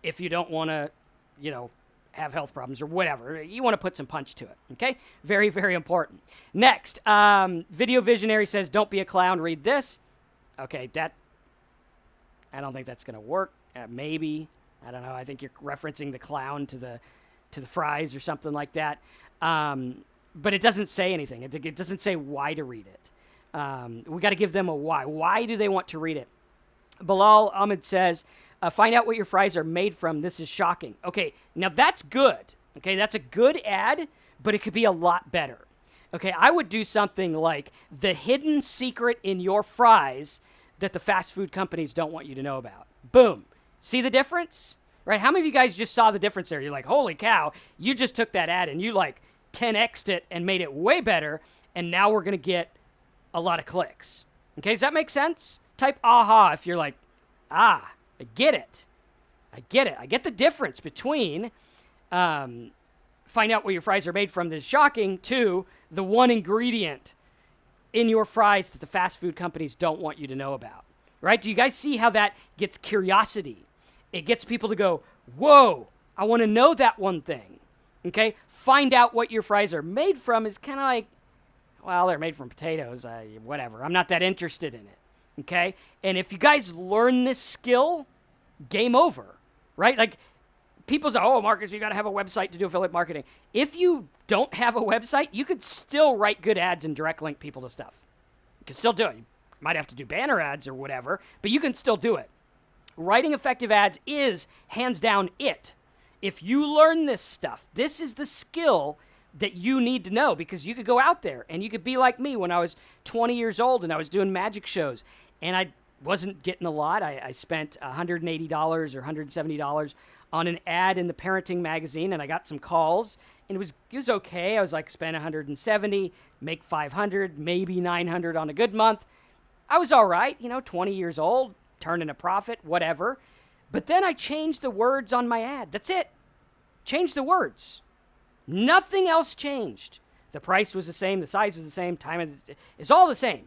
Speaker 1: if you don't want to, have health problems or whatever? You want to put some punch to it, okay? Very, very important. Next, Video Visionary says, don't be a clown, read this. Okay, I don't think that's going to work. Maybe. I don't know. I think you're referencing the clown to the fries or something like that. But it doesn't say anything. It doesn't say why to read it. We got to give them a why. Why do they want to read it? Bilal Ahmed says, find out what your fries are made from. This is shocking. Okay, now that's good. Okay, that's a good ad, but it could be a lot better. Okay, I would do something like the hidden secret in your fries that the fast food companies don't want you to know about. Boom. See the difference? Right? How many of you guys just saw the difference there? You're like, holy cow, you just took that ad and you like 10x'd it and made it way better, and now we're going to get a lot of clicks. Okay, does that make sense? Type aha if you're like, I get it. I get it. I get the difference between find out what your fries are made from that's shocking to the one ingredient in your fries that the fast food companies don't want you to know about. Right? Do you guys see how that gets curiosity? It gets people to go, whoa, I want to know that one thing. Okay? Find out what your fries are made from is kind of like, well, they're made from potatoes, whatever. I'm not that interested in it. Okay? And if you guys learn this skill, game over. Right? Like, people say, oh, Marcus, you got to have a website to do affiliate marketing. If you don't have a website, you could still write good ads and direct link people to stuff. You can still do it. You might have to do banner ads or whatever, but you can still do it. Writing effective ads is, hands down, it. If you learn this stuff, this is the skill that you need to know, because you could go out there and you could be like me when I was 20 years old and I was doing magic shows and I wasn't getting a lot. I spent $180 or $170 on an ad in the parenting magazine, and I got some calls, and it was okay. I was like, spend $170, make $500, maybe $900 on a good month. I was all right, 20 years old, turning a profit, whatever. But then I changed the words on my ad. That's it. Changed the words. Nothing else changed. The price was the same. The size was the same. Time is all the same.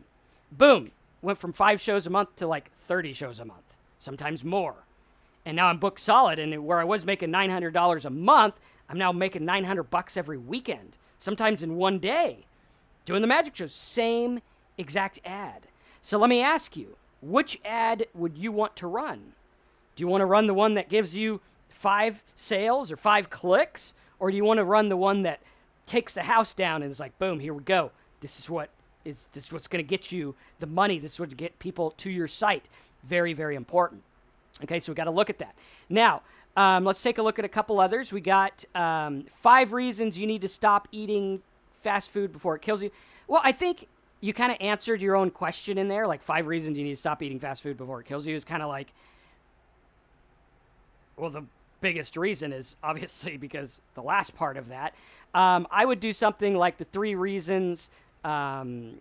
Speaker 1: Boom. Went from 5 shows a month to like 30 shows a month, sometimes more. And now I'm booked solid. And where I was making $900 a month, I'm now making $900 every weekend, sometimes in one day, doing the magic shows. Same exact ad. So let me ask you, which ad would you want to run? Do you want to run the one that gives you 5 sales or 5 clicks? Or do you want to run the one that takes the house down and is like, boom, here we go. This is what's going to get you the money. This is what's going to get people to your site. Very, very important. Okay, so we got to look at that. Now, let's take a look at a couple others. We got 5 reasons you need to stop eating fast food before it kills you. Well, I think you kind of answered your own question in there. Like 5 reasons you need to stop eating fast food before it kills you is kind of like, well, the biggest reason is obviously because the last part of that. I would do something like the 3 reasons fast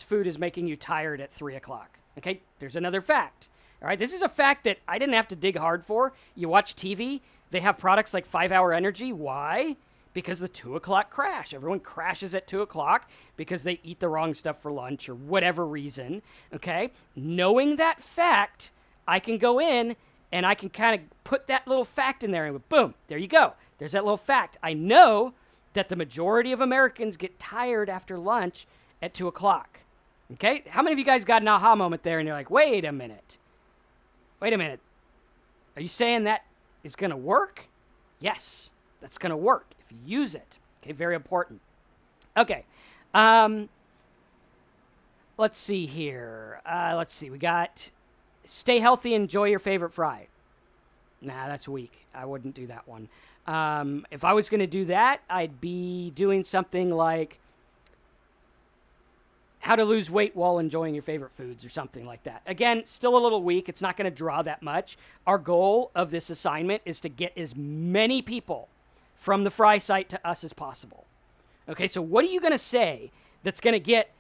Speaker 1: food is making you tired at 3 o'clock. Okay, there's another fact. All right, this is a fact that I didn't have to dig hard for. You watch TV, they have products like 5-Hour Energy. Why? Because the 2 o'clock crash. Everyone crashes at 2 o'clock because they eat the wrong stuff for lunch or whatever reason. Okay, knowing that fact, I can go in and I can kind of put that little fact in there and boom, there you go. There's that little fact. I know that the majority of Americans get tired after lunch at 2 o'clock. Okay? How many of you guys got an aha moment there and you're like, wait a minute. Wait a minute. Are you saying that is going to work? Yes, that's going to work if you use it. Okay, very important. Okay. Let's see here. We got stay healthy, enjoy your favorite fry. Nah, that's weak. I wouldn't do that one. If I was going to do that, I'd be doing something like how to lose weight while enjoying your favorite foods or something like that. Again, still a little weak. It's not going to draw that much. Our goal of this assignment is to get as many people from the fry site to us as possible. Okay, so what are you going to say that's going to get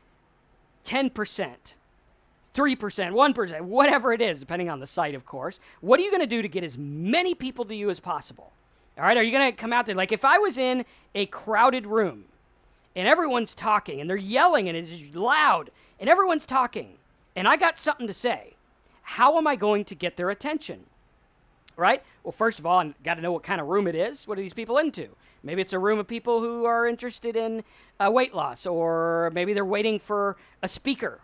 Speaker 1: 10%, 3%, 1%, whatever it is, depending on the site, of course? What are you going to do to get as many people to you as possible? All right, are you going to come out there? Like if I was in a crowded room and everyone's talking and they're yelling and it's loud and everyone's talking and I got something to say, how am I going to get their attention? Right? Well, first of all, I got to know what kind of room it is. What are these people into? Maybe it's a room of people who are interested in weight loss, or maybe they're waiting for a speaker,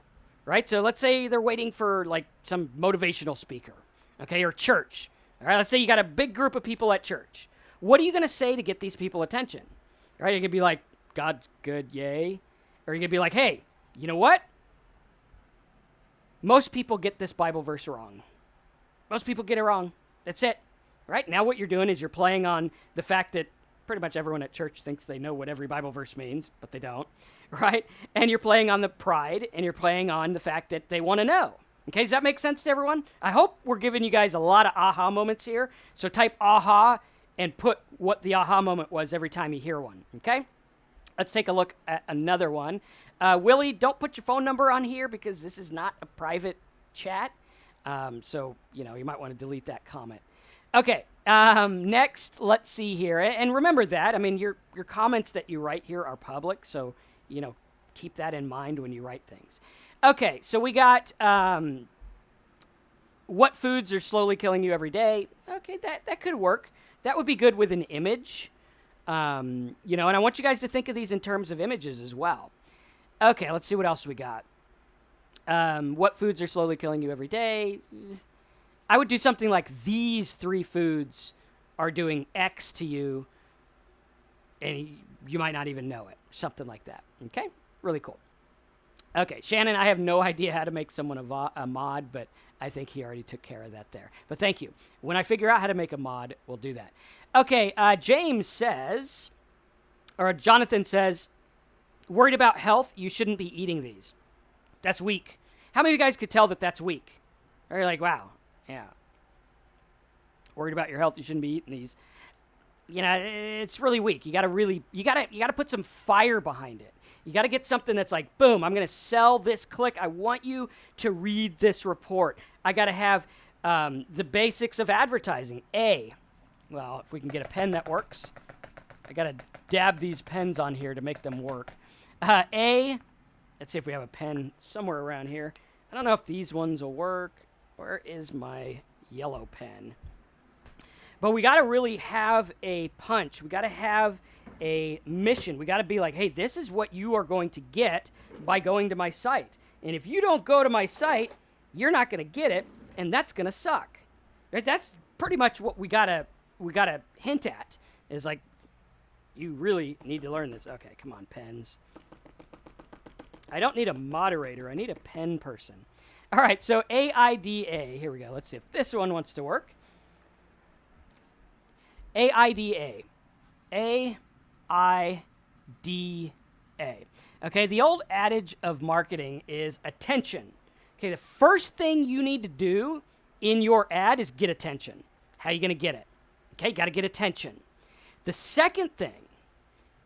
Speaker 1: right? So let's say they're waiting for like some motivational speaker, okay, or church. All right, let's say you got a big group of people at church. What are you going to say to get these people attention? Right? You're going to be like, God's good, yay. Or you're going to be like, hey, you know what? Most people get this Bible verse wrong. Most people get it wrong. That's it. Right? Now what you're doing is you're playing on the fact that pretty much everyone at church thinks they know what every Bible verse means, but they don't. Right? And you're playing on the pride, and you're playing on the fact that they want to know. Okay, does that make sense to everyone? I hope we're giving you guys a lot of aha moments here. So type aha and put what the aha moment was every time you hear one. Okay? Let's take a look at another one. Willie, don't put your phone number on here because this is not a private chat. So, you might want to delete that comment. Okay, next, let's see here. And remember that. I mean, your comments that you write here are public, so, keep that in mind when you write things. Okay, so we got what foods are slowly killing you every day. Okay, that could work. That would be good with an image. And I want you guys to think of these in terms of images as well. Okay, let's see what else we got. What foods are slowly killing you every day? I would do something like these 3 foods are doing X to you, and you might not even know it. Something like that. Okay? Really cool. Okay, Shannon, I have no idea how to make someone a mod, but I think he already took care of that there. But thank you. When I figure out how to make a mod, we'll do that. Okay, James says, or Jonathan says, worried about health, you shouldn't be eating these. That's weak. How many of you guys could tell that that's weak? Or you're like, wow, yeah. Worried about your health, you shouldn't be eating these. It's really weak. You gotta put some fire behind it. You gotta get something that's like, boom, I'm gonna sell this click. I want you to read this report. I gotta have the basics of advertising. Well, if we can get a pen that works. I gotta dab these pens on here to make them work. Let's see if we have a pen somewhere around here. I don't know if these ones will work. Where is my yellow pen? But we got to really have a punch. We got to have a mission. We got to be like, hey, this is what you are going to get by going to my site. And if you don't go to my site, you're not going to get it, and that's going to suck. Right? That's pretty much what we got to hint at. Is like, you really need to learn this. Okay, come on, pens. I don't need a moderator. I need a pen person. All right, so AIDA. Here we go. Let's see if this one wants to work. AIDA. AIDA. Okay, the old adage of marketing is attention. Okay, the first thing you need to do in your ad is get attention. How are you going to get it? Okay, got to get attention. The second thing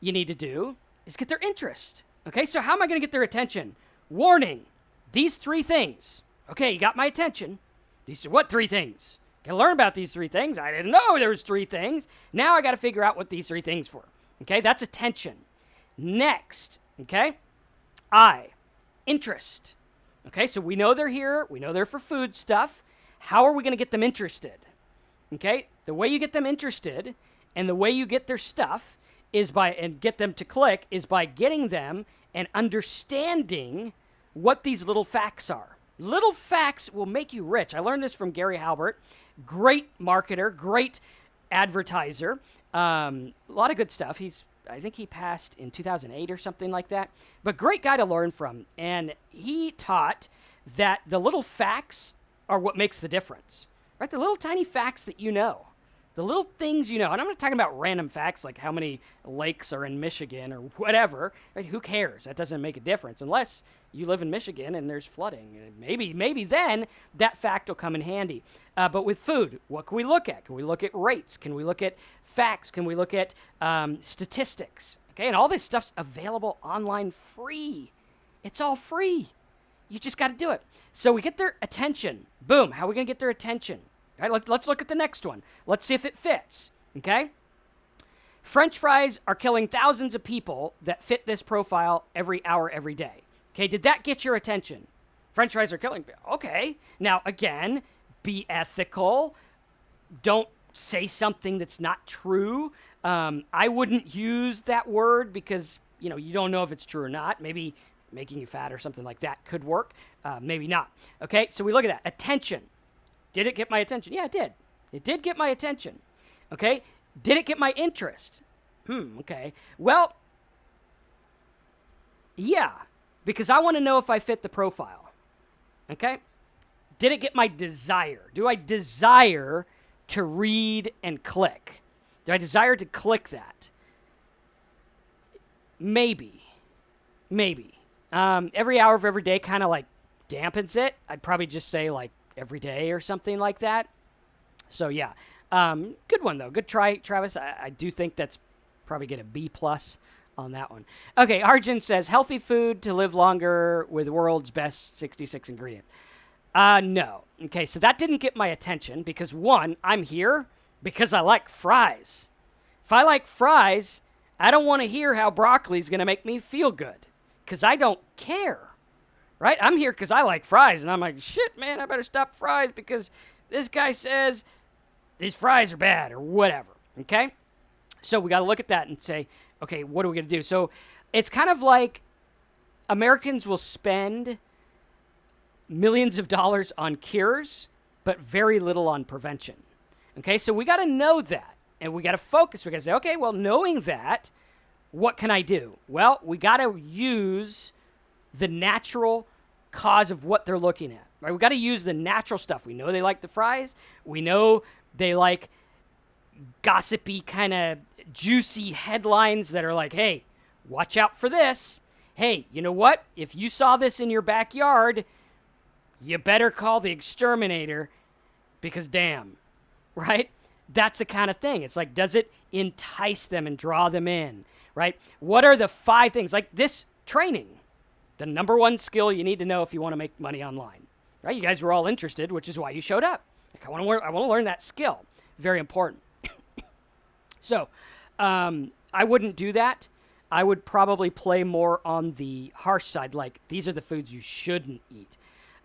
Speaker 1: you need to do is get their interest. Okay, so how am I going to get their attention? Warning, these 3 things. Okay, you got my attention. These are what 3 things? Got to learn about these 3 things. I didn't know there was 3 things. Now I got to figure out what these 3 things were. Okay, that's attention. Next, okay, interest. Okay, so we know they're here. We know they're for food stuff. How are we going to get them interested? Okay, the way you get them interested and the way you get their stuff and get them to click is by getting them and understanding what these little facts are. Little facts will make you rich. I learned this from Gary Halbert. Great marketer, great advertiser. A lot of good stuff. I think he passed in 2008 or something like that. But great guy to learn from. And he taught that the little facts are what makes the difference. Right? The little tiny facts that you know. The little things you know. And I'm not talking about random facts like how many lakes are in Michigan or whatever. Right? Who cares? That doesn't make a difference unless you live in Michigan and there's flooding. Maybe then that fact will come in handy. But with food, what can we look at? Can we look at rates? Can we look at facts? Can we look at statistics? Okay, and all this stuff's available online free. It's all free. You just got to do it. So we get their attention. Boom. How are we going to get their attention? All right, let's look at the next one. Let's see if it fits. Okay? French fries are killing thousands of people that fit this profile every hour, every day. Okay, did that get your attention? French fries are killing people. Okay. Now, again, be ethical. Don't say something that's not true. I wouldn't use that word because, you don't know if it's true or not. Maybe making you fat or something like that could work. Maybe not. Okay, so we look at that. Attention. Did it get my attention? Yeah, it did. It did get my attention. Okay, did it get my interest? Okay. Well, yeah, because I want to know if I fit the profile. Okay? Did it get my desire? Do I desire to read and click? Do I desire to click that? Maybe. Every hour of every day kind of like dampens it. I'd probably just say like every day or something like that. So yeah, good one though. Good try, Travis. I do think that's probably get a B+ on that one. Okay, Arjun says healthy food to live longer with world's best 66 ingredients. No. Okay, so that didn't get my attention because one, I'm here because I like fries. If I like fries, I don't want to hear how broccoli's going to make me feel good because I don't care. Right? I'm here because I like fries, and I'm like, shit, man, I better stop fries because this guy says these fries are bad or whatever. Okay? So we got to look at that and say, okay, what are we going to do? So it's kind of like Americans will spend millions of dollars on cures, but very little on prevention. Okay, so we got to know that, and we got to focus. We got to say, okay, well, knowing that, what can I do? Well, we got to use the natural cause of what they're looking at. Right? We got to use the natural stuff. We know they like the fries. We know they like gossipy kind of juicy headlines that are like, hey, watch out for this. Hey, you know what? If you saw this in your backyard, you better call the exterminator because damn, right? That's the kind of thing. It's like, does it entice them and draw them in, right? What are the 5 things? Like this training, the number 1 skill you need to know if you want to make money online, right? You guys were all interested, which is why you showed up. Like, I want to learn that skill. Very important. So, I wouldn't do that. I would probably play more on the harsh side, like these are the foods you shouldn't eat.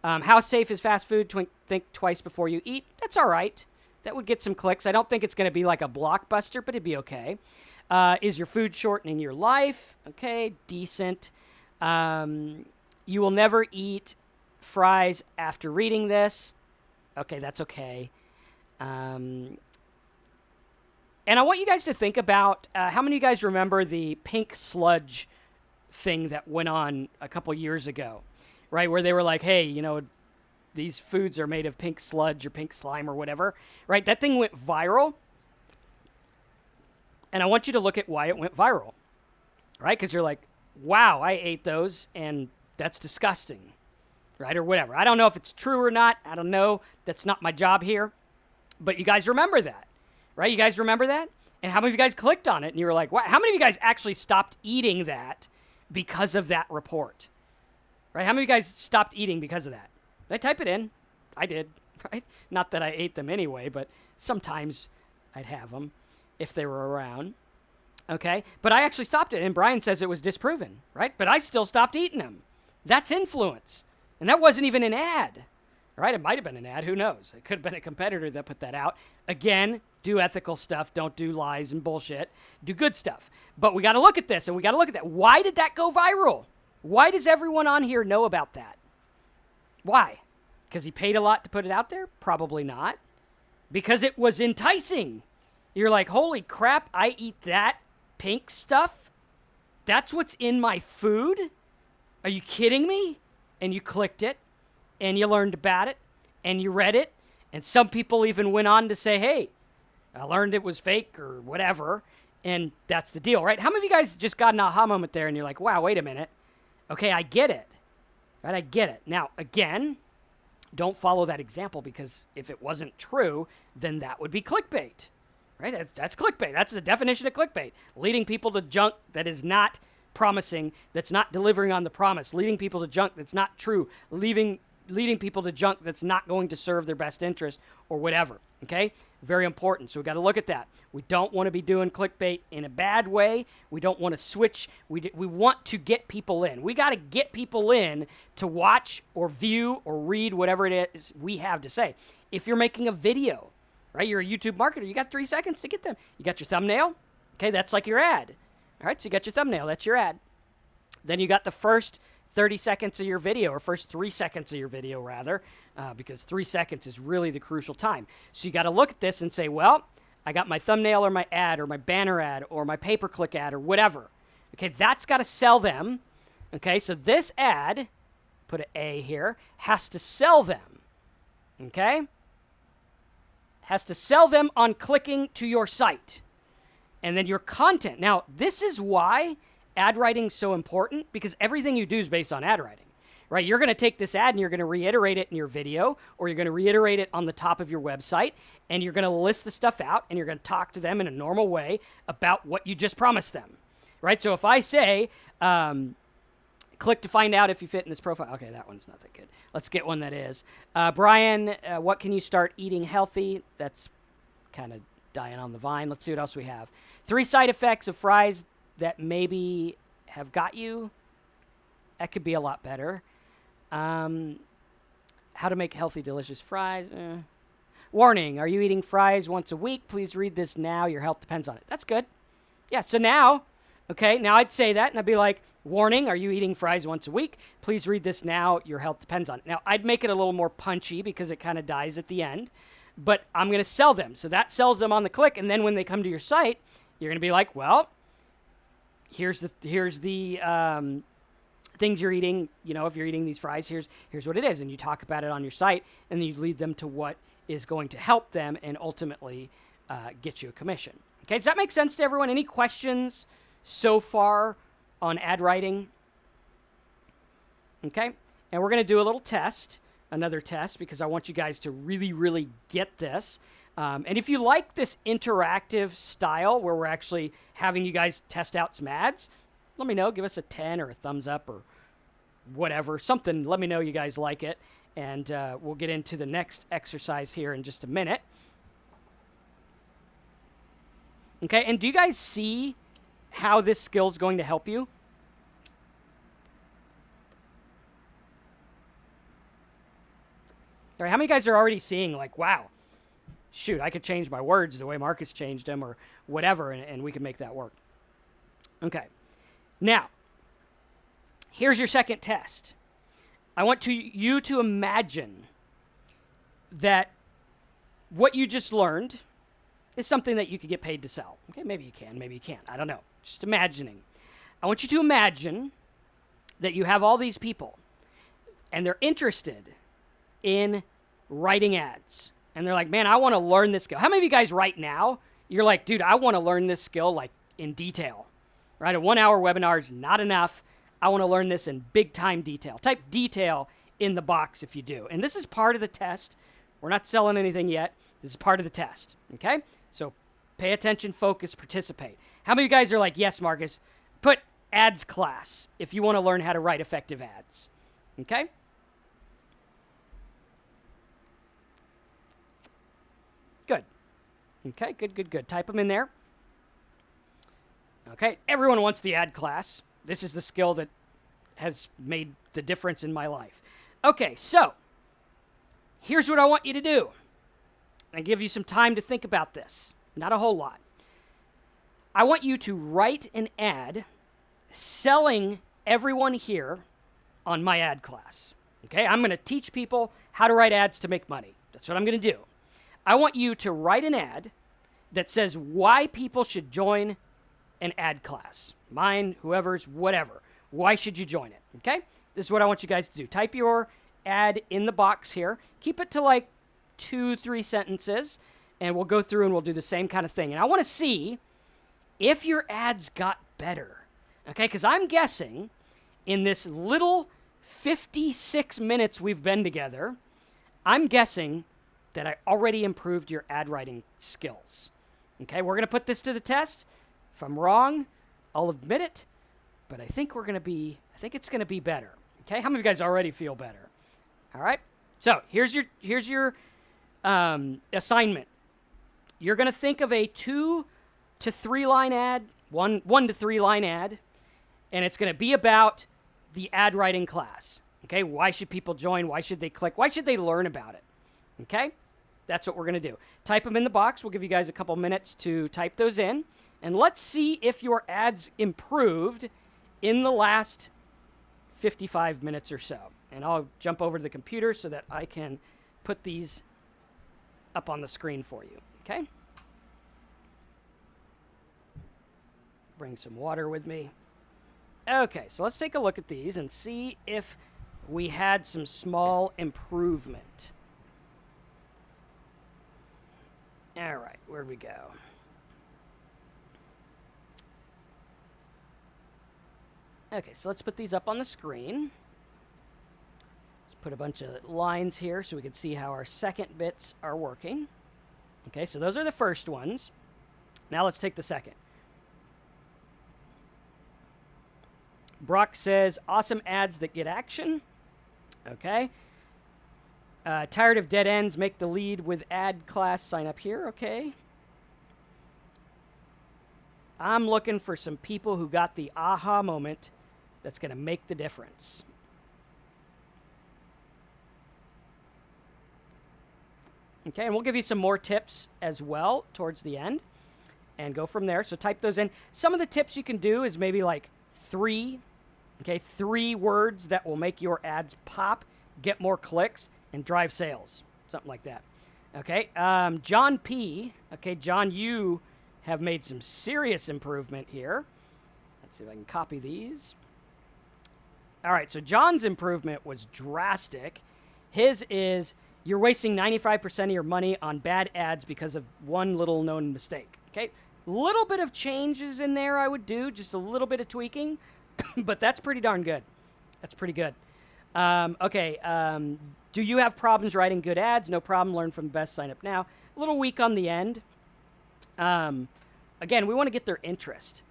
Speaker 1: How safe is fast food? Think twice before you eat. That's all right. That would get some clicks. I don't think it's going to be like a blockbuster, but it'd be okay. Is your food shortening your life? Okay, decent. You will never eat fries after reading this. Okay, that's okay. And I want you guys to think about how many of you guys remember the pink sludge thing that went on a couple years ago, right? Where they were like, hey, these foods are made of pink sludge or pink slime or whatever, right? That thing went viral. And I want you to look at why it went viral, right? Because you're like, wow, I ate those and that's disgusting, right? Or whatever. I don't know if it's true or not. I don't know. That's not my job here. But you guys remember that, right? You guys remember that? And how many of you guys clicked on it and you were like, wow, how many of you guys actually stopped eating that because of that report, right? How many of you guys stopped eating because of that? Did I type it in? I did, right? Not that I ate them anyway, but sometimes I'd have them if they were around. Okay, but I actually stopped it, and Brian says it was disproven, right? But I still stopped eating them. That's influence, and that wasn't even an ad, right? It might have been an ad. Who knows? It could have been a competitor that put that out. Again, do ethical stuff. Don't do lies and bullshit. Do good stuff. But we got to look at this, and we got to look at that. Why did that go viral? Why does everyone on here know about that? Why? Because he paid a lot to put it out there? Probably not. Because it was enticing. You're like, holy crap, I eat that pink stuff? That's what's in my food? Are you kidding me? And you clicked it, and you learned about it, and you read it, and some people even went on to say, hey, I learned it was fake or whatever, and that's the deal, right? How many of you guys just got an aha moment there, and you're like, wow, wait a minute. Okay, I get it. Right, I get it. Now, again, don't follow that example, because if it wasn't true, then that would be clickbait. Right? That's clickbait. That's the definition of clickbait. Leading people to junk that is not promising, that's not delivering on the promise. Leading people to junk that's not true. Leading people to junk that's not going to serve their best interest or whatever. Okay? Very important. So we got to look at that. We don't want to be doing clickbait in a bad way. We don't want to switch. We want to get people in. We got to get people in to watch or view or read whatever it is we have to say. If you're making a video, right? You're a YouTube marketer. You got 3 seconds to get them. You got your thumbnail. Okay, that's like your ad. All right, so you got your thumbnail. That's your ad. Then you got the first 30 seconds of your video, or first 3 seconds of your video, rather, because 3 seconds is really the crucial time. So you got to look at this and say, well, I got my thumbnail or my ad or my banner ad or my pay-per-click ad or whatever. Okay, that's got to sell them. Okay, so this ad, put an A here, has to sell them. Okay? Has to sell them on clicking to your site. And then your content. Now, this is why ad writing is so important, because everything you do is based on ad writing, right? You're going to take this ad and you're going to reiterate it in your video, or you're going to reiterate it on the top of your website, and you're going to list the stuff out, and you're going to talk to them in a normal way about what you just promised them, right? So if I say, click to find out if you fit in this profile. Okay, that one's not that good. Let's get one that is. Brian, what can you start eating healthy? That's kind of dying on the vine. Let's see what else we have. 3 side effects of fries that maybe have got you. That could be a lot better. How to make healthy, delicious fries. Warning, are you eating fries once a week? Please read this now. Your health depends on it. That's good. Yeah, so now, okay, now I'd say that, and I'd be like, warning, are you eating fries once a week? Please read this now. Your health depends on it. Now, I'd make it a little more punchy because it kind of dies at the end, but I'm going to sell them. So that sells them on the click, and then when they come to your site, you're going to be like, well, here's the things you're eating. You know, if you're eating these fries, here's what it is. And you talk about it on your site, and then you lead them to what is going to help them and ultimately get you a commission. Okay, does that make sense to everyone? Any questions so far on ad writing? Okay, and we're going to do a little test, another test, because I want you guys to really, really get this. And if you like this interactive style where we're actually having you guys test out some ads, let me know. Give us a 10 or a thumbs up or whatever, something. Let me know you guys like it, and we'll get into the next exercise here in just a minute. Okay, and do you guys see how this skill is going to help you? All right, how many guys are already seeing, like, wow, shoot, I could change my words the way Marcus changed them or whatever, and we can make that work. Okay. Now, here's your second test. I want you to imagine that what you just learned is something that you could get paid to sell. Okay, maybe you can, maybe you can't. I don't know. Just imagining. I want you to imagine that you have all these people, and they're interested in writing ads. And they're like, man, I want to learn this skill. How many of you guys right now, you're like, dude, I want to learn this skill like in detail, right? A 1-hour webinar is not enough. I want to learn this in big time detail. Type detail in the box if you do. And this is part of the test. We're not selling anything yet. This is part of the test, okay? So pay attention, focus, participate. How many of you guys are like, yes, Marcus, put ads class if you want to learn how to write effective ads, okay? Good. Okay, good. Type them in there. Okay, everyone wants the ad class. This is the skill that has made the difference in my life. Okay, so here's what I want you to do. I give you some time to think about this. Not a whole lot. I want you to write an ad selling everyone here on my ad class. Okay, I'm going to teach people how to write ads to make money. That's what I'm going to do. I want you to write an ad that says why people should join an ad class. Mine, whoever's, whatever. Why should you join it? Okay? This is what I want you guys to do. Type your ad in the box here. Keep it to like 2-3 sentences, and we'll go through and we'll do the same kind of thing. And I want to see if your ads got better. Okay? Because I'm guessing in this little 56 minutes we've been together, I'm guessing that I already improved your ad writing skills. Okay? We're going to put this to the test. If I'm wrong, I'll admit it, but I think it's going to be better. Okay? How many of you guys already feel better? All right? So, here's your assignment. You're going to think of a 2 to 3 line ad, 1 to 3 line ad, and it's going to be about the ad writing class. Okay? Why should people join? Why should they click? Why should they learn about it? Okay? That's what we're going to do. Type them in the box. We'll give you guys a couple minutes to type those in. And let's see if your ads improved in the last 55 minutes or so. And I'll jump over to the computer so that I can put these up on the screen for you. Okay? Bring some water with me. Okay, so let's take a look at these and see if we had some small improvement. All right, where'd we go? Okay, so let's put these up on the screen. Let's put a bunch of lines here so we can see how our second bits are working. Okay, so those are the first ones. Now let's take the second. Brock says, awesome ads that get action. Okay. Tired of dead ends, make the lead with ad class, sign up here. Okay. I'm looking for some people who got the aha moment that's going to make the difference. Okay, and we'll give you some more tips as well towards the end and go from there. So type those in. Some of the tips you can do is maybe like 3 words that will make your ads pop, get more clicks, and drive sales. Something like that. Okay, John P. Okay, John, you have made some serious improvement here. Let's see if I can copy these. All right, so John's improvement was drastic. His is, you're wasting 95% of your money on bad ads because of one little known mistake. Okay, little bit of changes in there I would do, just a little bit of tweaking, but that's pretty darn good. That's pretty good. Do you have problems writing good ads? No problem. Learn from the best. Sign up now. A little weak on the end. Again, we want to get their interest.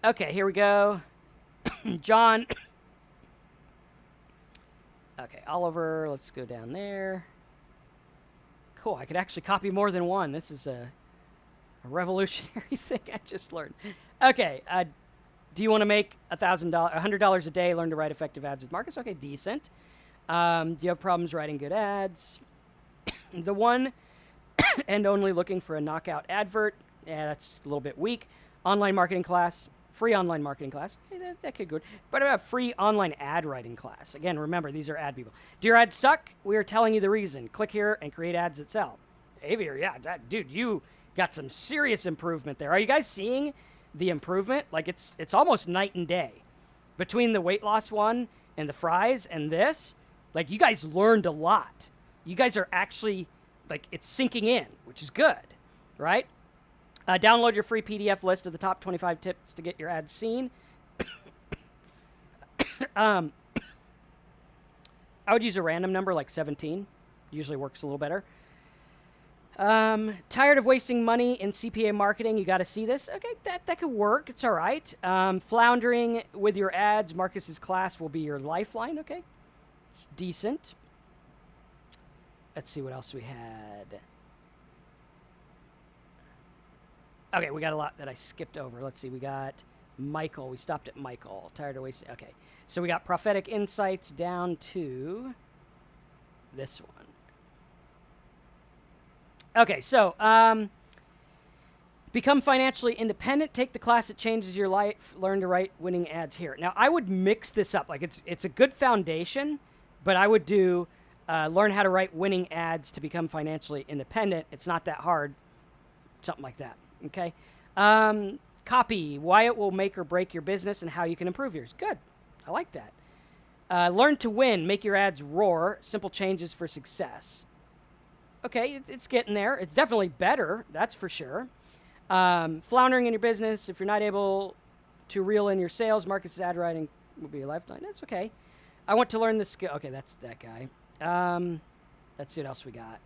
Speaker 1: Okay, here we go. John. Okay, Oliver, let's go down there. Cool, I could actually copy more than one. This is a revolutionary thing I just learned. Okay, do you want to make $100 a day, learn to write effective ads with Marcus? Okay, decent. Do you have problems writing good ads? The one and only looking for a knockout advert. Yeah, that's a little bit weak. Online marketing class. Free online marketing class. Hey, that could go good. But a free online ad writing class. Again, remember, these are ad people. Do your ads suck? We are telling you the reason. Click here and create ads that sell. Avier, yeah, dude, you got some serious improvement there. Are you guys seeing the improvement? Like, it's almost night and day. Between the weight loss one and the fries and this, like, you guys learned a lot. You guys are actually, like, it's sinking in, which is good, right? Download your free PDF list of the top 25 tips to get your ads seen. I would use a random number like 17. Usually works a little better. Tired of wasting money in CPA marketing? You got to see this. Okay, that could work. It's all right. Floundering with your ads. Marcus's class will be your lifeline. Okay, it's decent. Let's see what else we had. Okay, we got a lot that I skipped over. Let's see. We got Michael. We stopped at Michael. Tired of wasting. Okay, so we got prophetic insights down to this one. Okay, so Become financially independent. Take the class that changes your life. Learn to write winning ads here. Now, I would mix this up. Like, it's a good foundation, but I would do learn how to write winning ads to become financially independent. It's not that hard. Something like that. Okay. Copy. Why it will make or break your business and how you can improve yours. Good. I like that. Learn to win. Make your ads roar. Simple changes for success. Okay, it's getting there. It's definitely better. That's for sure. Floundering in your business. If you're not able to reel in your sales, markets, ad writing will be your lifeline. That's okay. I want to learn this skill. Okay, that's that guy. Let's see what else we got.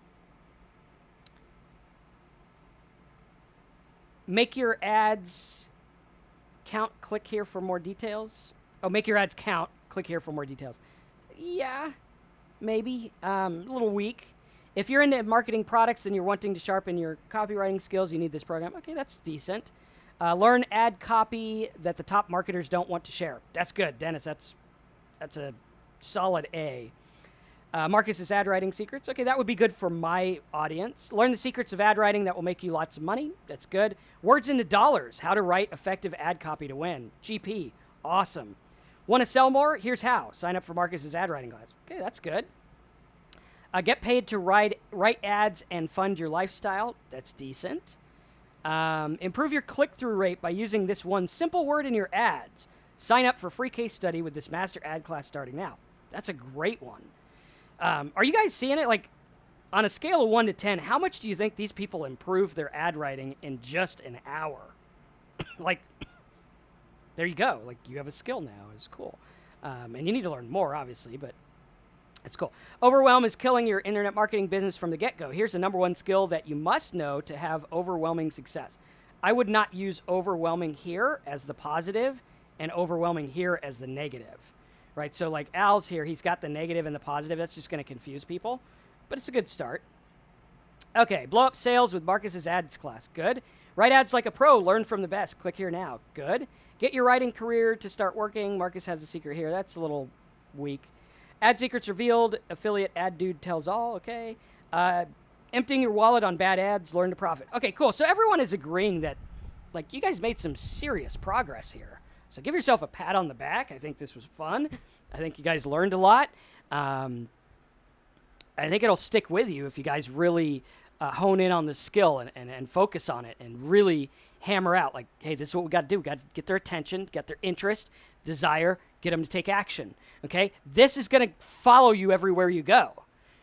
Speaker 1: Make your ads count. Click here for more details. Oh, make your ads count. Click here for more details. Yeah, maybe. A little weak. If you're into marketing products and you're wanting to sharpen your copywriting skills, you need this program. Okay, that's decent. Learn ad copy that the top marketers don't want to share. That's good, Dennis. That's a solid A. Marcus's ad writing secrets. Okay, that would be good for my audience. Learn the secrets of ad writing that will make you lots of money. That's good. Words into dollars. How to write effective ad copy to win. GP. Awesome. Want to sell more? Here's how. Sign up for Marcus's ad writing class. Okay, that's good. Get paid to write ads and fund your lifestyle. That's decent. Improve your click-through rate by using this one simple word in your ads. Sign up for free case study with this master ad class starting now. That's a great one. Are you guys seeing it? Like, on a scale of 1 to 10, how much do you think these people improve their ad writing in just an hour? Like, there you go. Like, you have a skill now. It's cool. And you need to learn more, obviously, but it's cool. Overwhelm is killing your internet marketing business from the get-go. Here's the number one skill that you must know to have overwhelming success. I would not use overwhelming here as the positive and overwhelming here as the negative, right? So like Al's here, he's got the negative and the positive. That's just going to confuse people, but it's a good start. Okay, blow up sales with Marcus's ads class. Good. Write ads like a pro. Learn from the best. Click here now. Good. Get your writing career to start working. Marcus has a secret here. That's a little weak. Ad secrets revealed. Affiliate ad dude tells all. Okay. Emptying your wallet on bad ads. Learn to profit. Okay, cool. So everyone is agreeing that, like, you guys made some serious progress here. So give yourself a pat on the back. I think this was fun. I think you guys learned a lot. I think it'll stick with you if you guys really hone in on the skill and focus on it and really hammer out, like, hey, this is what we got to do. We got to get their attention, get their interest, desire, get them to take action, okay? This is going to follow you everywhere you go,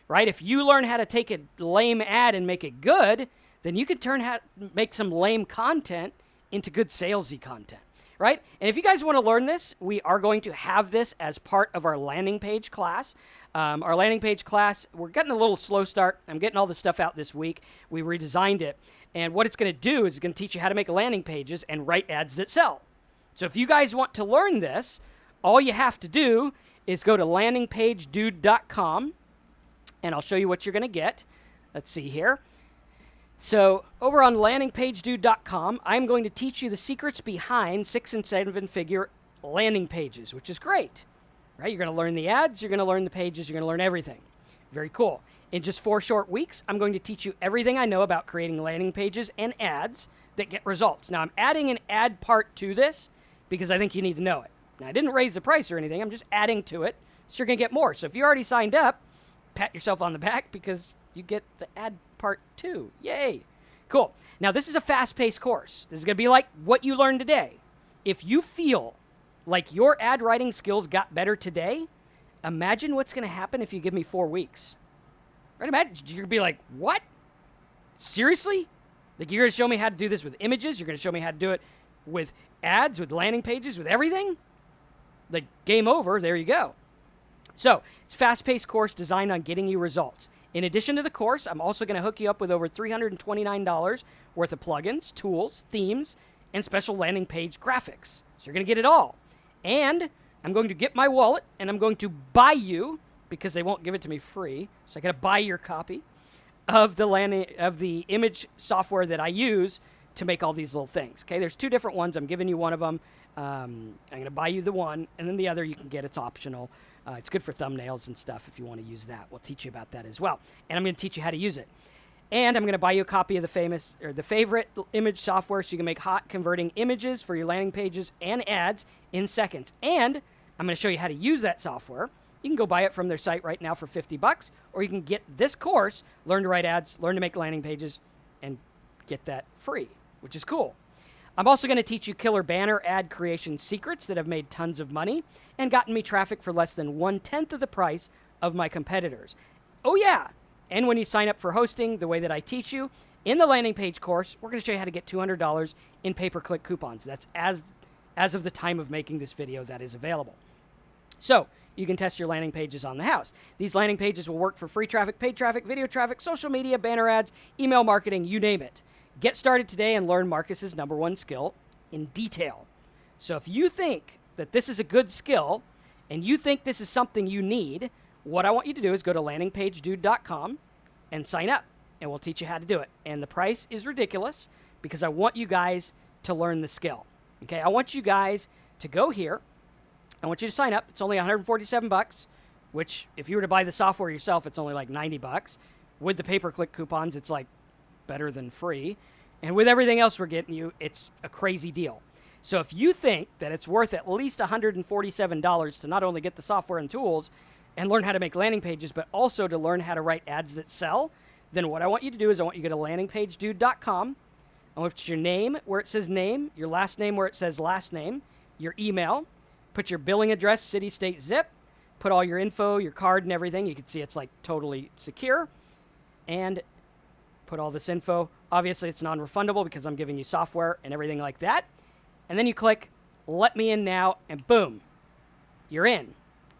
Speaker 1: right? If you learn how to take a lame ad and make it good, then you can make some lame content into good salesy content, right? And if you guys want to learn this, we are going to have this as part of our landing page class. Our landing page class, we're getting a little slow start. I'm getting all the stuff out this week. We redesigned it. And what it's going to do is it's going to teach you how to make landing pages and write ads that sell. So if you guys want to learn this, all you have to do is go to landingpagedude.com, and I'll show you what you're going to get. Let's see here. So over on landingpagedude.com, I'm going to teach you the secrets behind 6- and 7-figure landing pages, which is great. Right? You're going to learn the ads, you're going to learn the pages, you're going to learn everything. Very cool. In just 4 short weeks, I'm going to teach you everything I know about creating landing pages and ads that get results. Now, I'm adding an ad part to this because I think you need to know it. Now, I didn't raise the price or anything. I'm just adding to it, so you're going to get more. So if you already signed up, pat yourself on the back because you get the ad part too. Yay. Cool. Now, this is a fast-paced course. This is going to be like what you learned today. If you feel like your ad writing skills got better today, imagine what's going to happen if you give me 4 weeks. Right? Imagine you're going to be like, what? Seriously? Like, you're going to show me how to do this with images? You're going to show me how to do it with ads, with landing pages, with everything? Like, game over. There you go. So, it's a fast-paced course designed on getting you results. In addition to the course, I'm also going to hook you up with over $329 worth of plugins, tools, themes, and special landing page graphics. So you're going to get it all. And I'm going to get my wallet, and I'm going to buy you, because they won't give it to me free, so I got to buy your copy of the image software that I use to make all these little things. Okay, there's 2 different ones. I'm giving you one of them. I'm going to buy you the one, and then the other you can get. It's optional. It's good for thumbnails and stuff if you want to use that. We'll teach you about that as well. And I'm going to teach you how to use it. And I'm going to buy you a copy of the favorite image software so you can make hot converting images for your landing pages and ads in seconds. And I'm going to show you how to use that software. You can go buy it from their site right now for $50, or you can get this course, Learn to Write Ads, Learn to Make Landing Pages, and get that free, which is cool. I'm also going to teach you killer banner ad creation secrets that have made tons of money and gotten me traffic for less than 1/10 of the price of my competitors. Oh yeah, and when you sign up for hosting the way that I teach you, in the landing page course, we're going to show you how to get $200 in pay-per-click coupons. That's as of the time of making this video that is available. So you can test your landing pages on the house. These landing pages will work for free traffic, paid traffic, video traffic, social media, banner ads, email marketing, you name it. Get started today and learn Marcus's #1 skill in detail. So if you think that this is a good skill and you think this is something you need, what I want you to do is go to landingpagedude.com and sign up, and we'll teach you how to do it. And the price is ridiculous because I want you guys to learn the skill. Okay, I want you guys to go here. I want you to sign up. It's only $147, which if you were to buy the software yourself, it's only like $90. With the pay-per-click coupons, it's like better than free. And with everything else we're getting you, it's a crazy deal. So if you think that it's worth at least $147 to not only get the software and tools and learn how to make landing pages, but also to learn how to write ads that sell, then what I want you to do is I want you to go to landingpagedude.com. I want to put your name where it says name, your last name where it says last name, your email, put your billing address, city, state, zip, put all your info, your card and everything. You can see it's like totally secure. And put all this info. Obviously, it's non-refundable because I'm giving you software and everything like that. And then you click, let me in now, and boom, you're in.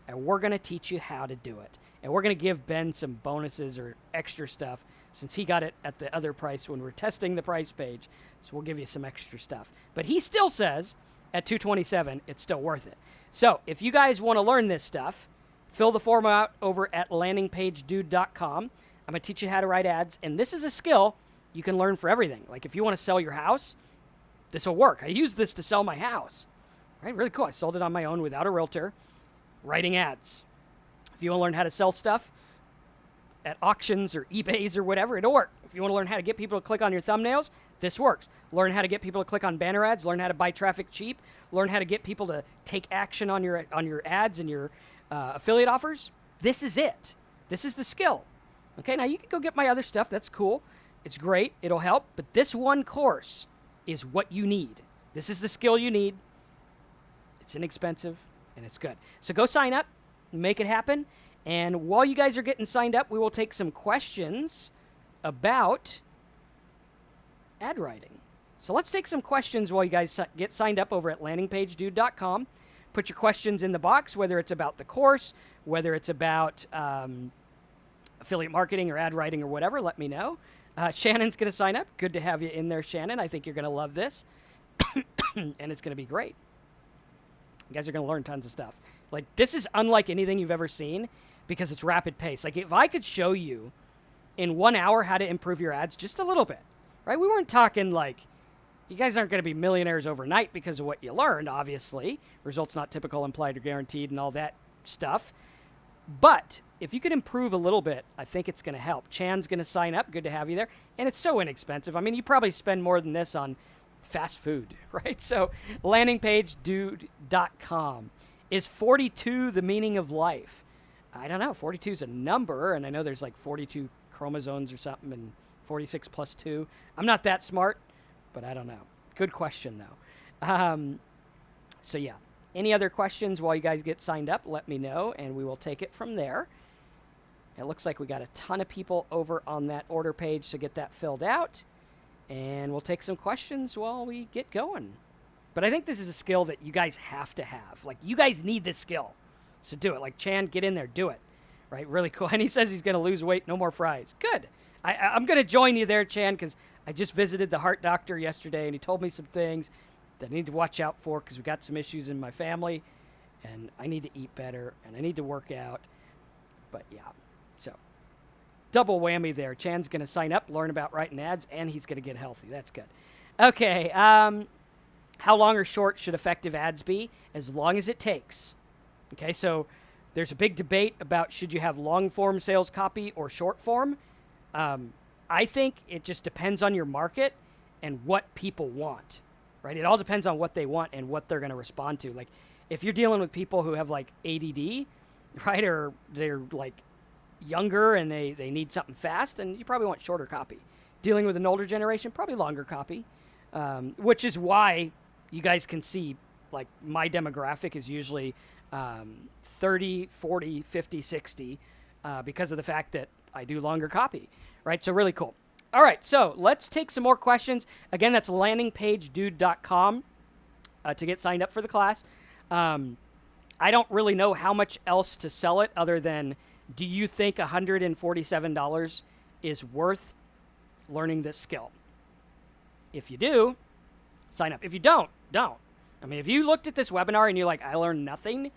Speaker 1: And we're going to teach you how to do it. And we're going to give Ben some bonuses or extra stuff since he got it at the other price when we're testing the price page. So we'll give you some extra stuff. But he still says at $227, it's still worth it. So if you guys want to learn this stuff, fill the form out over at landingpagedude.com. I'm going to teach you how to write ads, and this is a skill you can learn for everything. Like if you want to sell your house, this will work. I used this to sell my house. Right? Really cool. I sold it on my own without a realtor, writing ads. If you want to learn how to sell stuff at auctions or eBays or whatever, it'll work. If you want to learn how to get people to click on your thumbnails, this works. Learn how to get people to click on banner ads, learn how to buy traffic cheap, learn how to get people to take action on your ads and your affiliate offers. This is it. This is the skill. Okay, now you can go get my other stuff. That's cool. It's great. It'll help. But this one course is what you need. This is the skill you need. It's inexpensive, and it's good. So go sign up, make it happen. And while you guys are getting signed up, we will take some questions about ad writing. So let's take some questions while you guys get signed up over at landingpagedude.com. Put your questions in the box, whether it's about the course, whether it's about affiliate marketing or ad writing or whatever, let me know. Shannon's going to sign up. Good to have you in there, Shannon. I think you're going to love this. And it's going to be great. You guys are going to learn tons of stuff. Like, this is unlike anything you've ever seen because it's rapid pace. Like, if I could show you in 1 hour how to improve your ads just a little bit, right? We weren't talking like, you guys aren't going to be millionaires overnight because of what you learned, obviously. Results not typical, implied, or guaranteed, and all that stuff. But if you could improve a little bit, I think it's going to help. Chan's going to sign up. Good to have you there. And it's so inexpensive. I mean, you probably spend more than this on fast food, right? So landingpagedude.com. Is 42 the meaning of life? I don't know. 42 is a number, and I know there's like 42 chromosomes or something, and 46 plus 2. I'm not that smart, but I don't know. Good question, though. So, yeah. Any other questions while you guys get signed up, let me know, and we will take it from there. It looks like we got a ton of people over on that order page, so get that filled out, and we'll take some questions while we get going. But I think this is a skill that you guys have to have. Like, you guys need this skill. So do it. Like, Chan, get in there. Do it. Right? Really cool. And he says he's going to lose weight. No more fries. Good. I'm going to join you there, Chan, because I just visited the heart doctor yesterday, and he told me some things that I need to watch out for because we got some issues in my family, and I need to eat better, and I need to work out. But, yeah. So, double whammy there. Chan's going to sign up, learn about writing ads, and he's going to get healthy. That's good. Okay. How long or short should effective ads be? As long as it takes. Okay, so there's a big debate about should you have long form sales copy or short form. I I think it just depends on your market and what people want, right? It all depends on what they want and what they're going to respond to. Like, if you're dealing with people who have like ADD, right, or they're like younger and they need something fast, then you probably want shorter copy. Dealing with an older generation, probably longer copy, which is why you guys can see like my demographic is usually 30, 40, 50, 60 because of the fact that I do longer copy, right? So really cool. All right, so let's take some more questions. Again, that's landingpagedude.com to get signed up for the class. I don't really know how much else to sell it other than, do you think $147 is worth learning this skill? If you do, sign up. If you don't. I mean, if you looked at this webinar and you're like, I learned nothing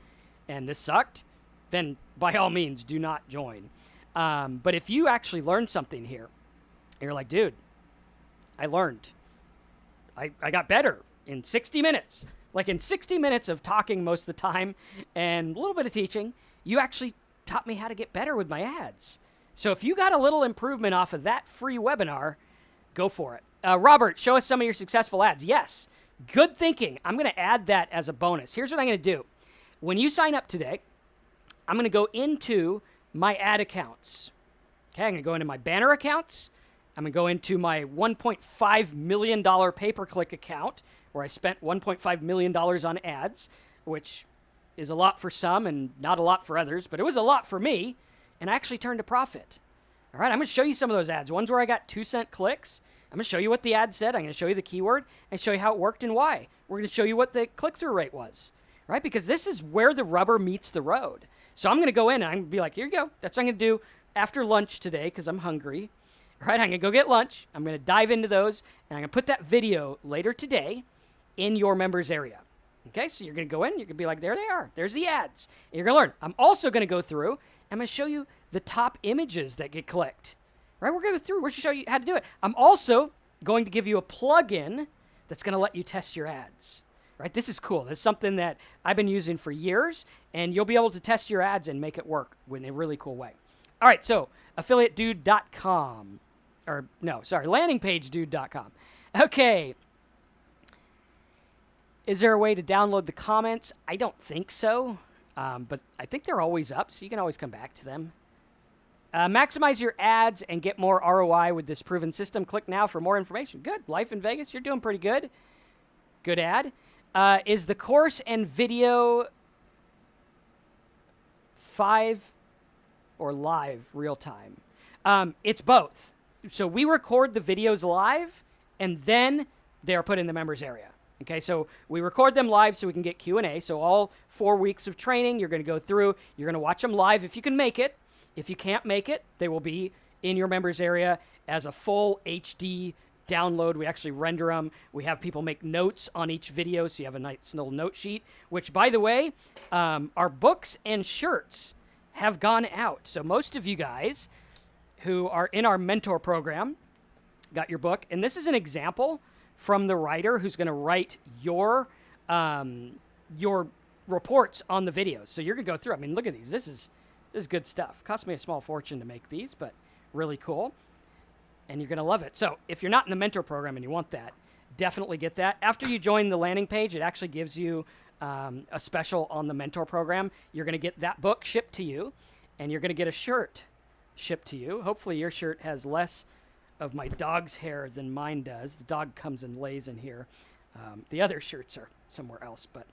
Speaker 1: and this sucked, then by all means, do not join. But if you actually learned something here, and you're like, dude, I learned. I got better in 60 minutes. Like in 60 minutes of talking most of the time and a little bit of teaching, you actually taught me how to get better with my ads. So if you got a little improvement off of that free webinar, go for it. Robert, show us some of your successful ads. Yes, good thinking. I'm going to add that as a bonus. Here's what I'm going to do. When you sign up today, I'm going to go into my ad accounts. Okay, I'm going to go into my banner accounts. I'm going to go into my $1.5 million pay-per-click account where I spent $1.5 million on ads, which is a lot for some and not a lot for others, but it was a lot for me, and I actually turned a profit. All right, I'm going to show you some of those ads. Ones where I got 2-cent clicks. I'm going to show you what the ad said. I'm going to show you the keyword and show you how it worked and why. We're going to show you what the click-through rate was, right? Because this is where the rubber meets the road. So I'm going to go in and I'm going to be like, here you go. That's what I'm going to do after lunch today because I'm hungry. All right, I'm going to go get lunch. I'm going to dive into those, and I'm going to put that video later today in your members area. Okay, so you're going to go in. You're going to be like, there they are. There's the ads. And you're going to learn. I'm also going to go through. I'm going to show you the top images that get clicked. Right? We're going to go through. We're going to show you how to do it. I'm also going to give you a plugin that's going to let you test your ads. Right? This is cool. This is something that I've been using for years, and you'll be able to test your ads and make it work in a really cool way. All right, so affiliatedude.com. Or, no, sorry, landingpagedude.com. Okay. Is there a way to download the comments? I don't think so, but I think they're always up, so you can always come back to them. Maximize your ads and get more ROI with this proven system. Click now for more information. Good. Life in Vegas, you're doing pretty good. Good ad. Is the course and video 5 or live real time? It's both. So we record the videos live, and then they are put in the members area. Okay, so we record them live so we can get Q&A. So all 4 weeks of training, you're going to go through. You're going to watch them live if you can make it. If you can't make it, they will be in your members area as a full HD download. We actually render them. We have people make notes on each video, so you have a nice little note sheet, which, by the way, our books and shirts have gone out. So most of you guys who are in our mentor program got your book. And this is an example from the writer who's going to write your reports on the videos. So you're going to go through. I mean, look at these. This is good stuff. Cost me a small fortune to make these, but really cool. And you're going to love it. So if you're not in the mentor program and you want that, definitely get that. After you join the landing page, it actually gives you a special on the mentor program. You're going to get that book shipped to you, and you're going to get a shirt shipped to you. Hopefully your shirt has less of my dog's hair than mine does. The dog comes and lays in here. The other shirts are somewhere else, but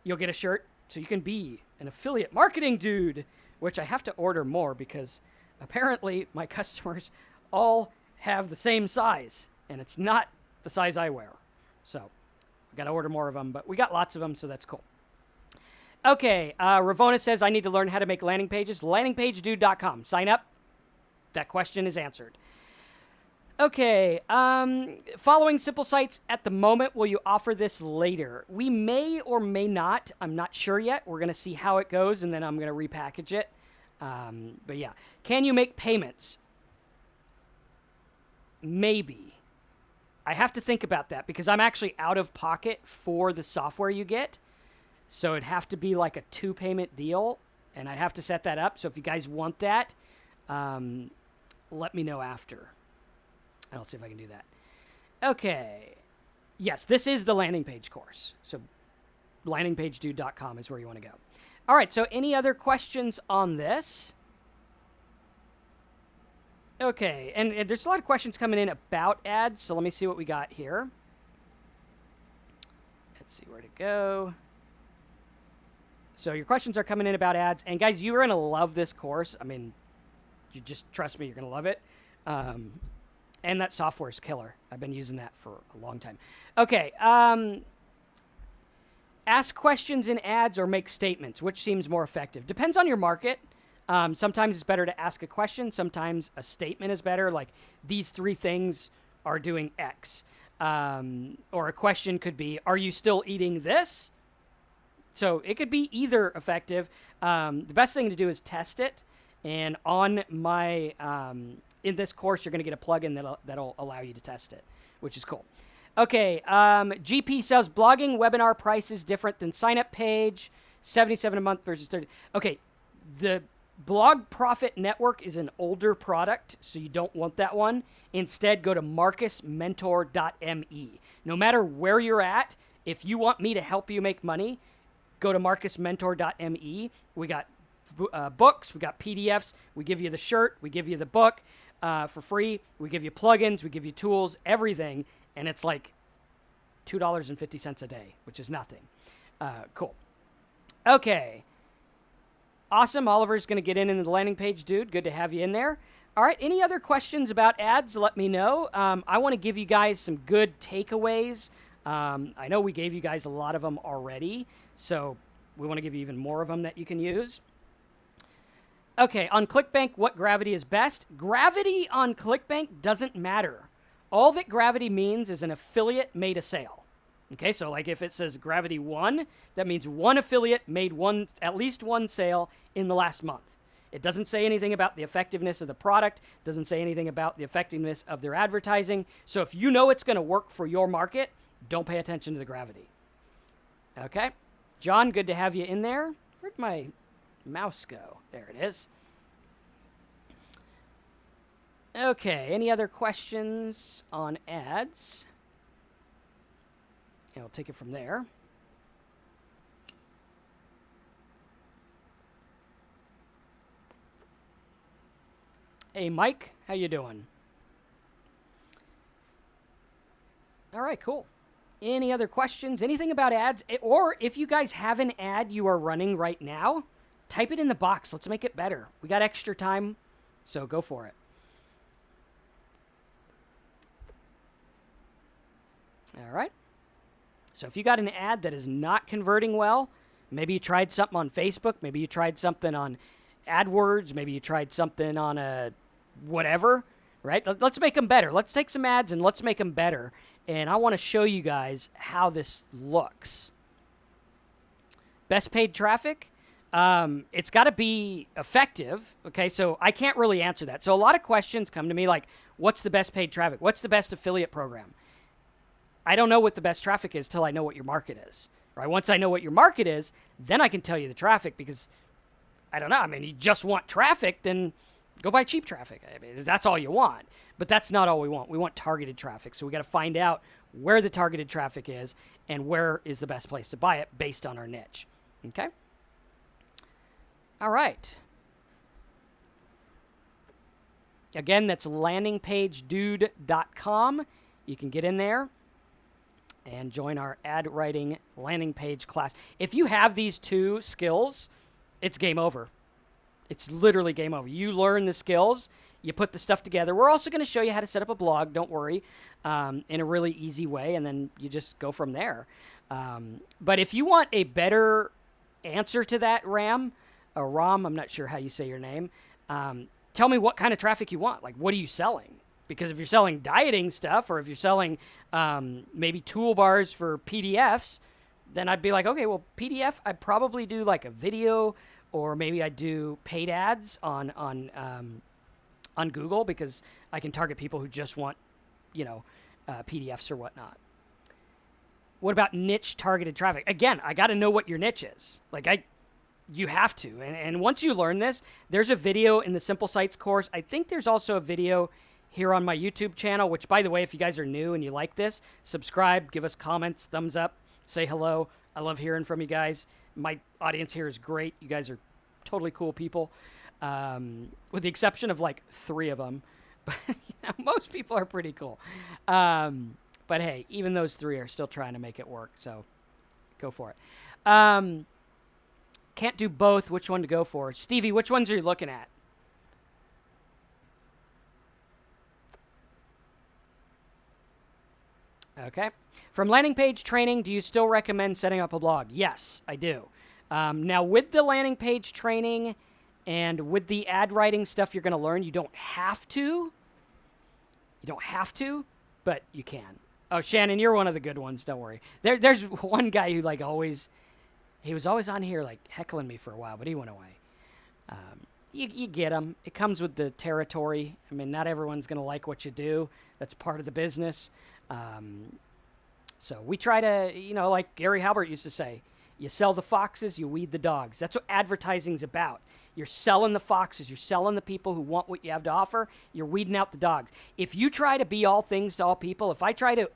Speaker 1: you'll get a shirt so you can be an affiliate marketing dude, which I have to order more because apparently my customers all have the same size, and it's not the size I wear. So I got to order more of them, but we got lots of them, so that's cool. Okay, Ravona says, I need to learn how to make landing pages. Landingpagedude.com. Sign up. That question is answered. Okay, following simple sites at the moment. Will you offer this later? We may or may not. I'm not sure yet. We're going to see how it goes, and then I'm going to repackage it. But yeah, can you make payments? Maybe. I have to think about that because I'm actually out of pocket for the software you get. So it'd have to be like a 2-payment deal, and I'd have to set that up. So if you guys want that, let me know after. I'll see if I can do that. Okay. Yes, this is the landing page course. So landingpagedude.com is where you want to go. All right, so any other questions on this? Okay, and there's a lot of questions coming in about ads, so let me see what we got here. Let's see where to go. So your questions are coming in about ads, and guys, you're going to love this course. I mean, you just trust me, you're going to love it. And that software is killer. I've been using that for a long time. Okay, ask questions in ads or make statements. Which seems more effective? Depends on your market. Sometimes it's better to ask a question. Sometimes a statement is better, like these 3 things are doing X. Or a question could be, are you still eating this? So it could be either effective. The best thing to do is test it. And on my, in this course, you're going to get a plugin that'll allow you to test it, which is cool. Okay, GP says blogging webinar price is different than sign-up page, $77 a month versus $30. Okay, the Blog Profit Network is an older product, so you don't want that one. Instead, go to marcusmentor.me. No matter where you're at, if you want me to help you make money, go to marcusmentor.me. We got books, we got PDFs, we give you the shirt, we give you the book for free, we give you plugins, we give you tools, everything, and it's like $2.50 a day, which is nothing. Cool. Okay. Awesome. Oliver's going to get in the landing page, dude. Good to have you in there. All right. Any other questions about ads? Let me know. I want to give you guys some good takeaways. I know we gave you guys a lot of them already, so we want to give you even more of them that you can use. Okay. On ClickBank, what gravity is best? Gravity on ClickBank doesn't matter. All that gravity means is an affiliate made a sale. Okay, so like if it says gravity 1, that means one affiliate made at least one sale in the last month. It doesn't say anything about the effectiveness of the product, doesn't say anything about the effectiveness of their advertising. So if you know it's going to work for your market, don't pay attention to the gravity. Okay, John, good to have you in there. Where'd my mouse go? There it is. Okay, any other questions on ads? I'll take it from there. Hey, Mike, how you doing? All right, cool. Any other questions? Anything about ads? Or if you guys have an ad you are running right now, type it in the box. Let's make it better. We got extra time, so go for it. All right. So if you got an ad that is not converting well, maybe you tried something on Facebook, maybe you tried something on AdWords, maybe you tried something on a whatever, right? Let's make them better. Let's take some ads and let's make them better. And I want to show you guys how this looks. Best paid traffic. It's got to be effective. Okay, so I can't really answer that. So a lot of questions come to me like, what's the best paid traffic? What's the best affiliate program? I don't know what the best traffic is till I know what your market is, right? Once I know what your market is, then I can tell you the traffic because, I don't know, I mean, you just want traffic, then go buy cheap traffic. I mean, that's all you want, but that's not all we want. We want targeted traffic, so we got to find out where the targeted traffic is and where is the best place to buy it based on our niche, okay? All right. Again, that's landingpagedude.com. You can get in there and join our ad writing landing page class. If you have these 2 skills, it's game over. It's literally game over. You learn the skills, you put the stuff together. We're also going to show you how to set up a blog, don't worry, in a really easy way, and then you just go from there. But if you want a better answer to that, Ram, I'm not sure how you say your name, tell me what kind of traffic you want. Like, what are you selling? Because if you're selling dieting stuff or if you're selling maybe toolbars for PDFs, then I'd be like, okay, well, PDF, I'd probably do like a video or maybe I'd do paid ads on Google because I can target people who just want, PDFs or whatnot. What about niche targeted traffic? Again, I got to know what your niche is. You have to. And once you learn this, there's a video in the Simple Sites course. I think there's also a video here on my YouTube channel, which, by the way, if you guys are new and you like this, subscribe, give us comments, thumbs up, say hello. I love hearing from you guys. My audience here is great. You guys are totally cool people, with the exception of like 3 of them. But most people are pretty cool. But hey, even those 3 are still trying to make it work, so go for it. Can't do both. Which one to go for? Stevie, which ones are you looking at? Okay. From landing page training, do you still recommend setting up a blog? Yes, I do. Now, with the landing page training and with the ad writing stuff you're going to learn, you don't have to. You don't have to, but you can. Oh, Shannon, you're one of the good ones. Don't worry. There's one guy who he was always on here like heckling me for a while, but he went away. You get him. It comes with the territory. I mean, not everyone's going to like what you do. That's part of the business. So we try to, like Gary Halbert used to say, you sell the foxes, you weed the dogs. That's what advertising's about. You're selling the foxes. You're selling the people who want what you have to offer. You're weeding out the dogs. If you try to be all things to all people, if I try to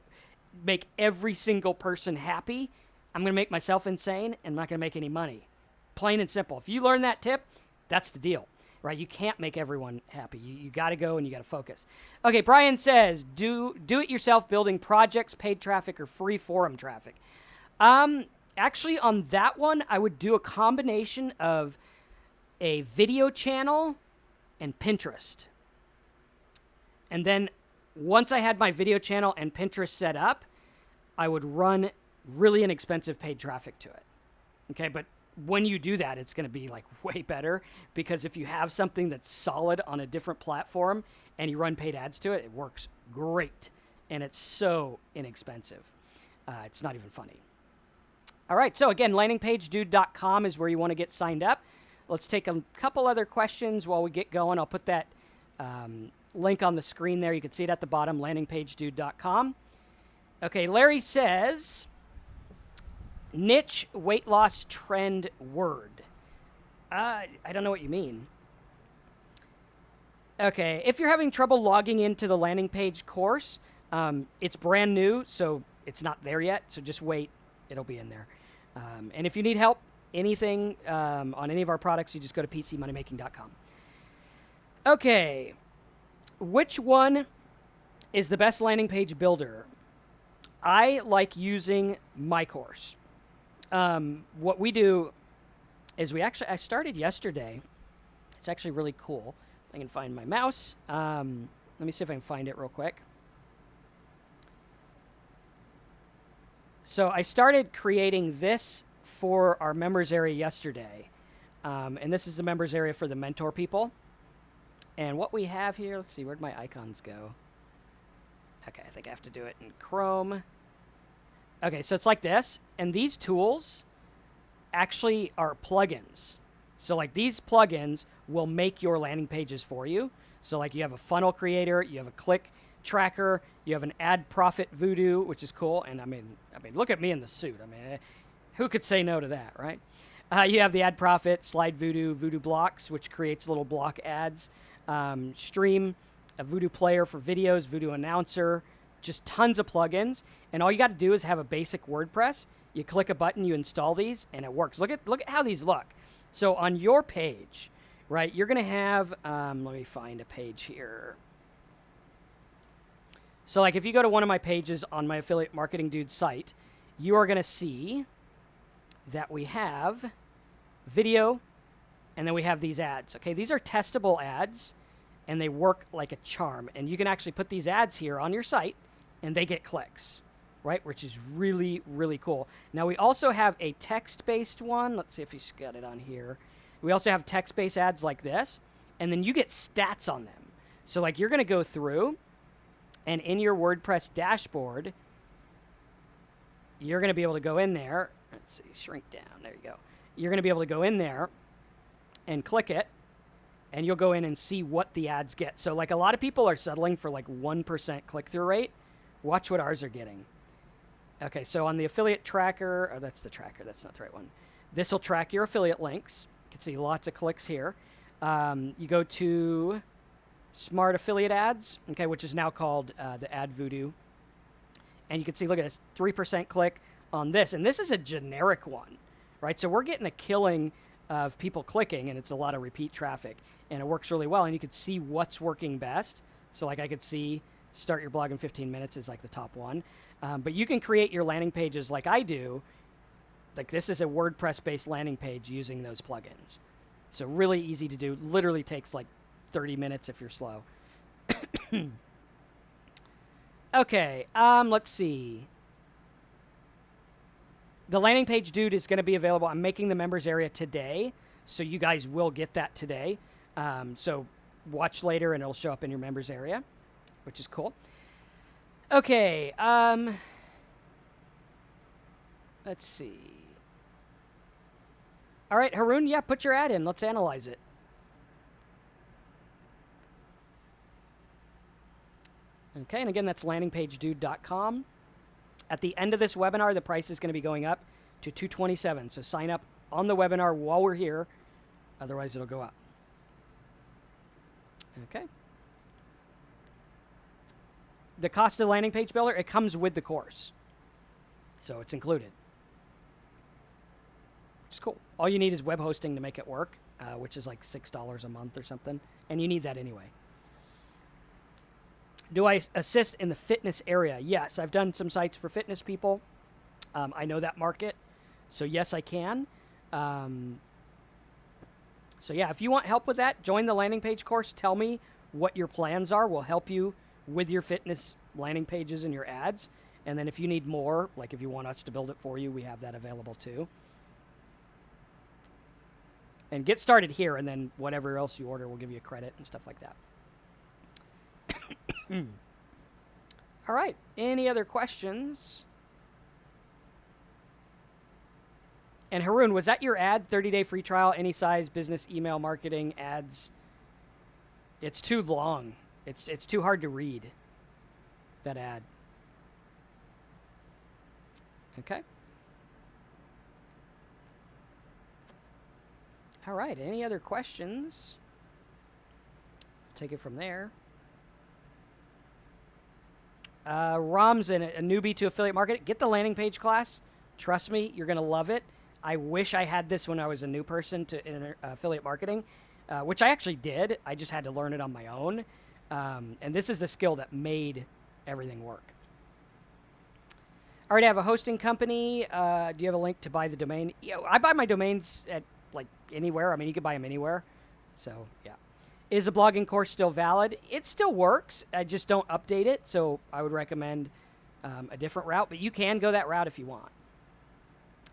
Speaker 1: make every single person happy, I'm going to make myself insane and I'm not going to make any money. Plain and simple. If you learn that tip, that's the deal, right? You can't make everyone happy. You got to go and you got to focus. Okay, Brian says, do it yourself building projects, paid traffic, or free forum traffic. Actually, on that one, I would do a combination of a video channel and Pinterest. And then once I had my video channel and Pinterest set up, I would run really inexpensive paid traffic to it. Okay, but when you do that, it's going to be like way better, because if you have something that's solid on a different platform and you run paid ads to it, it works great. And it's so inexpensive. It's not even funny. All right, so again, landingpagedude.com is where you want to get signed up. Let's take a couple other questions while we get going. I'll put that link on the screen there. You can see it at the bottom, landingpagedude.com. Okay, Larry says, niche weight loss trend word. I don't know what you mean. Okay, if you're having trouble logging into the landing page course, it's brand new, so it's not there yet, so just wait. It'll be in there. And if you need help, anything on any of our products, you just go to pcmoneymaking.com. Okay, which one is the best landing page builder? I like using my course. What we do is I started yesterday. It's actually really cool. I can find my mouse. Let me see if I can find it real quick. So I started creating this for our members area yesterday. And this is the members area for the mentor people. And what we have here, let's see, where'd my icons go? Okay, I think I have to do it in Chrome. Okay, so it's like this. And these tools actually are plugins. So like these plugins will make your landing pages for you. So like you have a funnel creator, you have a click tracker, you have an ad profit voodoo, which is cool. And I mean, look at me in the suit. I mean, who could say no to that, right? You have the ad profit, slide voodoo, voodoo blocks, which creates little block ads, stream, a voodoo player for videos, voodoo announcer, just tons of plugins. And all you got to do is have a basic WordPress. You click a button, you install these, and it works. Look at how these look. So on your page, right, you're going to have, let me find a page here. So like if you go to one of my pages on my Affiliate Marketing Dude site, you are going to see that we have video, and then we have these ads. Okay, these are testable ads, and they work like a charm. And you can actually put these ads here on your site, and they get clicks, right? Which is really, really cool. Now, we also have a text-based one. Let's see if he's got it on here. We also have text-based ads like this, and then you get stats on them. So like you're going to go through, and in your WordPress dashboard, you're going to be able to go in there. Let's see, shrink down. There you go. You're going to be able to go in there and click it, and you'll go in and see what the ads get. So like a lot of people are settling for like 1% click-through rate. Watch what ours are getting. Okay, so on the affiliate tracker, oh, that's the tracker. That's not the right one. This will track your affiliate links. You can see lots of clicks here. You go to Smart Affiliate Ads, okay, which is now called the Ad Voodoo. And you can see, look at this, 3% click on this. And this is a generic one, right? So we're getting a killing of people clicking, and it's a lot of repeat traffic. And it works really well, and you could see what's working best. So like I could see start your blog in 15 minutes is like the top one. But you can create your landing pages like I do. Like this is a WordPress-based landing page using those plugins. So really easy to do. Literally takes like 30 minutes if you're slow. Okay, let's see. The landing page dude is going to be available. I'm making the members area today, so you guys will get that today. So watch later and it'll show up in your members area, which is cool. Okay, let's see. All right, Haroon, yeah, put your ad in. Let's analyze it. Okay, and again, that's landingpagedude.com. At the end of this webinar, the price is going to be going up to $227. So sign up on the webinar while we're here. Otherwise, it'll go up. Okay. The cost of landing page builder, it comes with the course. So it's included. Which is cool. All you need is web hosting to make it work, which is like $6 a month or something. And you need that anyway. Do I assist in the fitness area? Yes, I've done some sites for fitness people. I know that market. So yes, I can. So yeah, if you want help with that, join the landing page course. Tell me what your plans are. We'll help you with your fitness landing pages and your ads. And then if you need more, like if you want us to build it for you, we have that available too. And get started here, and then whatever else you order, we'll give you a credit and stuff like that. All right. Any other questions? And Haroon, was that your ad? 30-day free trial, any size, business, email, marketing, ads? It's too long. It's too hard to read, that ad. Okay. All right. Any other questions? Take it from there. Rom's a newbie to affiliate marketing. Get the landing page class. Trust me, you're going to love it. I wish I had this when I was a new person to affiliate marketing, which I actually did. I just had to learn it on my own. And this is the skill that made everything work. All right, I have a hosting company. Do you have a link to buy the domain? Yeah, I buy my domains at like anywhere. I mean, you can buy them anywhere. So, yeah. Is a blogging course still valid? It still works. I just don't update it, so I would recommend a different route, but you can go that route if you want.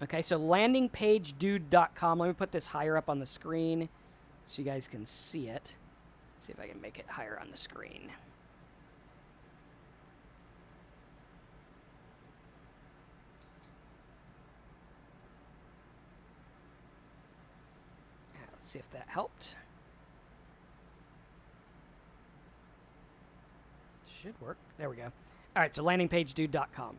Speaker 1: Okay, so landingpagedude.com. Let me put this higher up on the screen so you guys can see it. Let's see if I can make it higher on the screen. Let's see if that helped. Should work. There we go. All right, so landingpagedude.com.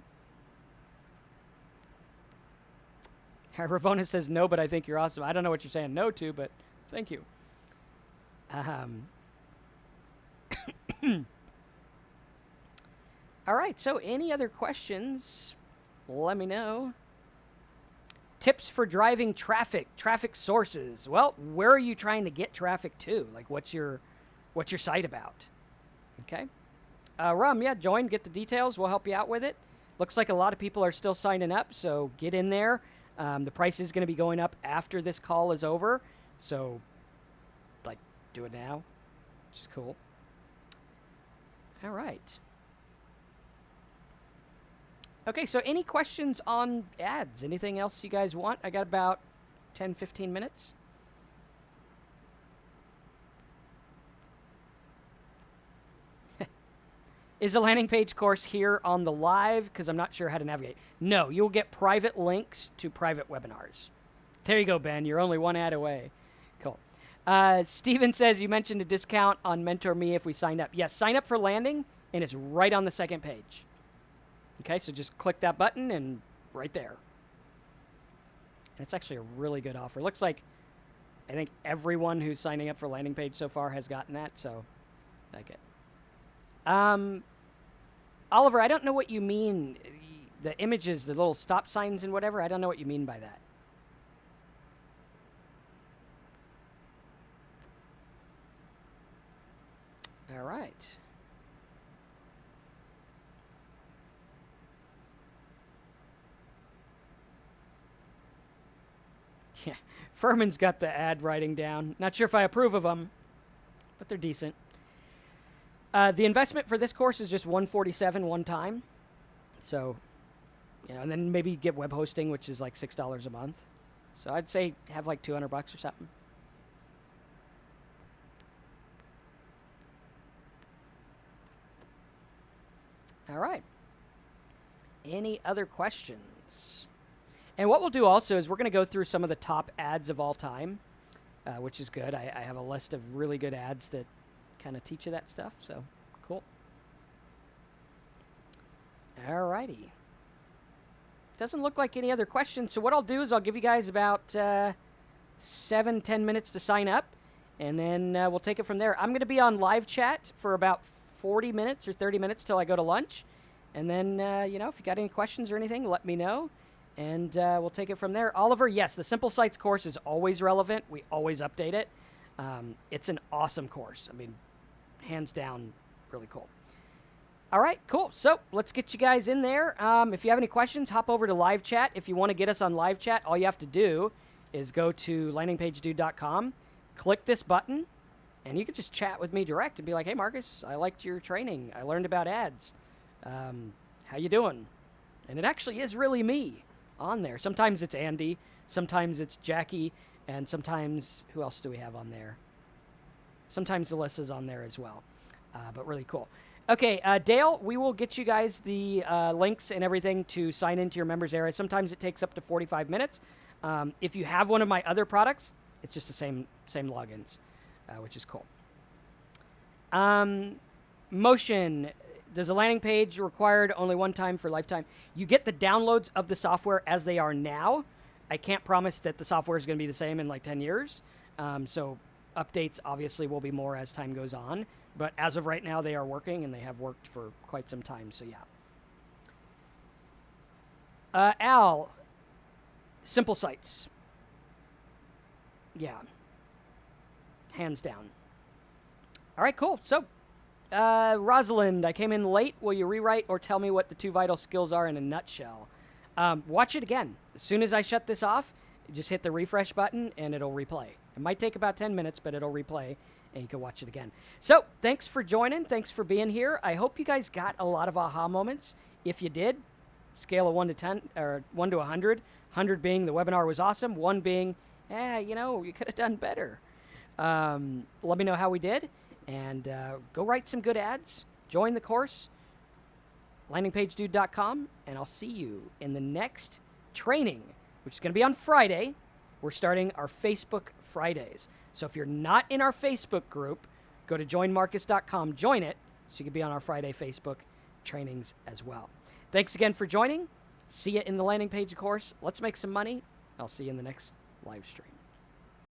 Speaker 1: Ravona says no, but I think you're awesome. I don't know what you're saying no to, but thank you. All right, so any other questions, let me know. Tips for driving traffic sources. Well, where are you trying to get traffic to? Like, what's your site about? Okay. Rum, yeah, join, get the details. We'll help you out with it. Looks like a lot of people are still signing up, so get in there. The price is going to be going up after this call is over, so, like, do it now, which is cool. All right. Okay, so any questions on ads? Anything else you guys want? I got about 10, 15 minutes. Is a landing page course here on the live? Because I'm not sure how to navigate. No, you'll get private links to private webinars. There you go, Ben. You're only one ad away. Cool. Steven says, you mentioned a discount on Mentor Me if we signed up. Yes, sign up for landing, and it's right on the second page. Okay, so just click that button, and right there. And it's actually a really good offer. Looks like I think everyone who's signing up for landing page so far has gotten that, so Like it. Oliver, I don't know what you mean. The images, the little stop signs and whatever, I don't know what you mean by that. All right. Yeah, Furman's got the ad writing down. Not sure if I approve of them, but they're decent. The investment for this course is just $147 one time. So, and then maybe get web hosting, which is like $6 a month. So I'd say have like $200 or something. All right. Any other questions? And what we'll do also is we're going to go through some of the top ads of all time, which is good. I have a list of really good ads that kind of teach you that stuff, so cool. All righty. Doesn't look like any other questions, so what I'll do is I'll give you guys about 7-10 minutes to sign up, and then we'll take it from there. I'm going to be on live chat for about 40 minutes or 30 minutes till I go to lunch, and then, if you got any questions or anything, let me know, and we'll take it from there. Oliver, yes, the Simple Sites course is always relevant. We always update it. It's an awesome course. I mean, hands down, really cool. All right, cool. So let's get you guys in there. If you have any questions, hop over to live chat. If you want to get us on live chat, all you have to do is go to landingpagedude.com, click this button, and you can just chat with me direct and be like, hey, Marcus, I liked your training. I learned about ads. How you doing? And it actually is really me on there. Sometimes it's Andy, sometimes it's Jackie, and sometimes, who else do we have on there? Sometimes Alyssa's on there as well, but really cool. Okay, Dale, we will get you guys the links and everything to sign into your members area. Sometimes it takes up to 45 minutes. If you have one of my other products, it's just the same logins, which is cool. Motion. Does a landing page required only one time for lifetime? You get the downloads of the software as they are now. I can't promise that the software is going to be the same in like 10 years. So updates obviously will be more as time goes on. But as of right now, they are working, and they have worked for quite some time, so yeah. Al, Simple Sites. Yeah. Hands down. All right, cool. So, Rosalind, I came in late. Will you rewrite or tell me what the 2 vital skills are in a nutshell? Watch it again. As soon as I shut this off, just hit the refresh button, and it'll replay. It might take about 10 minutes, but it'll replay, and you can watch it again. So, thanks for joining. Thanks for being here. I hope you guys got a lot of aha moments. If you did, scale of 1 to 10, or 1 to 100. 100 being the webinar was awesome. 1 being, you could have done better. Let me know how we did, and go write some good ads. Join the course, landingpagedude.com, and I'll see you in the next training, which is going to be on Friday. We're starting our Facebook Fridays. So if you're not in our Facebook group, go to joinmarcus.com, join it, so you can be on our Friday Facebook trainings as well. Thanks again for joining. See you in the landing page course. Let's make some money. I'll see you in the next live stream.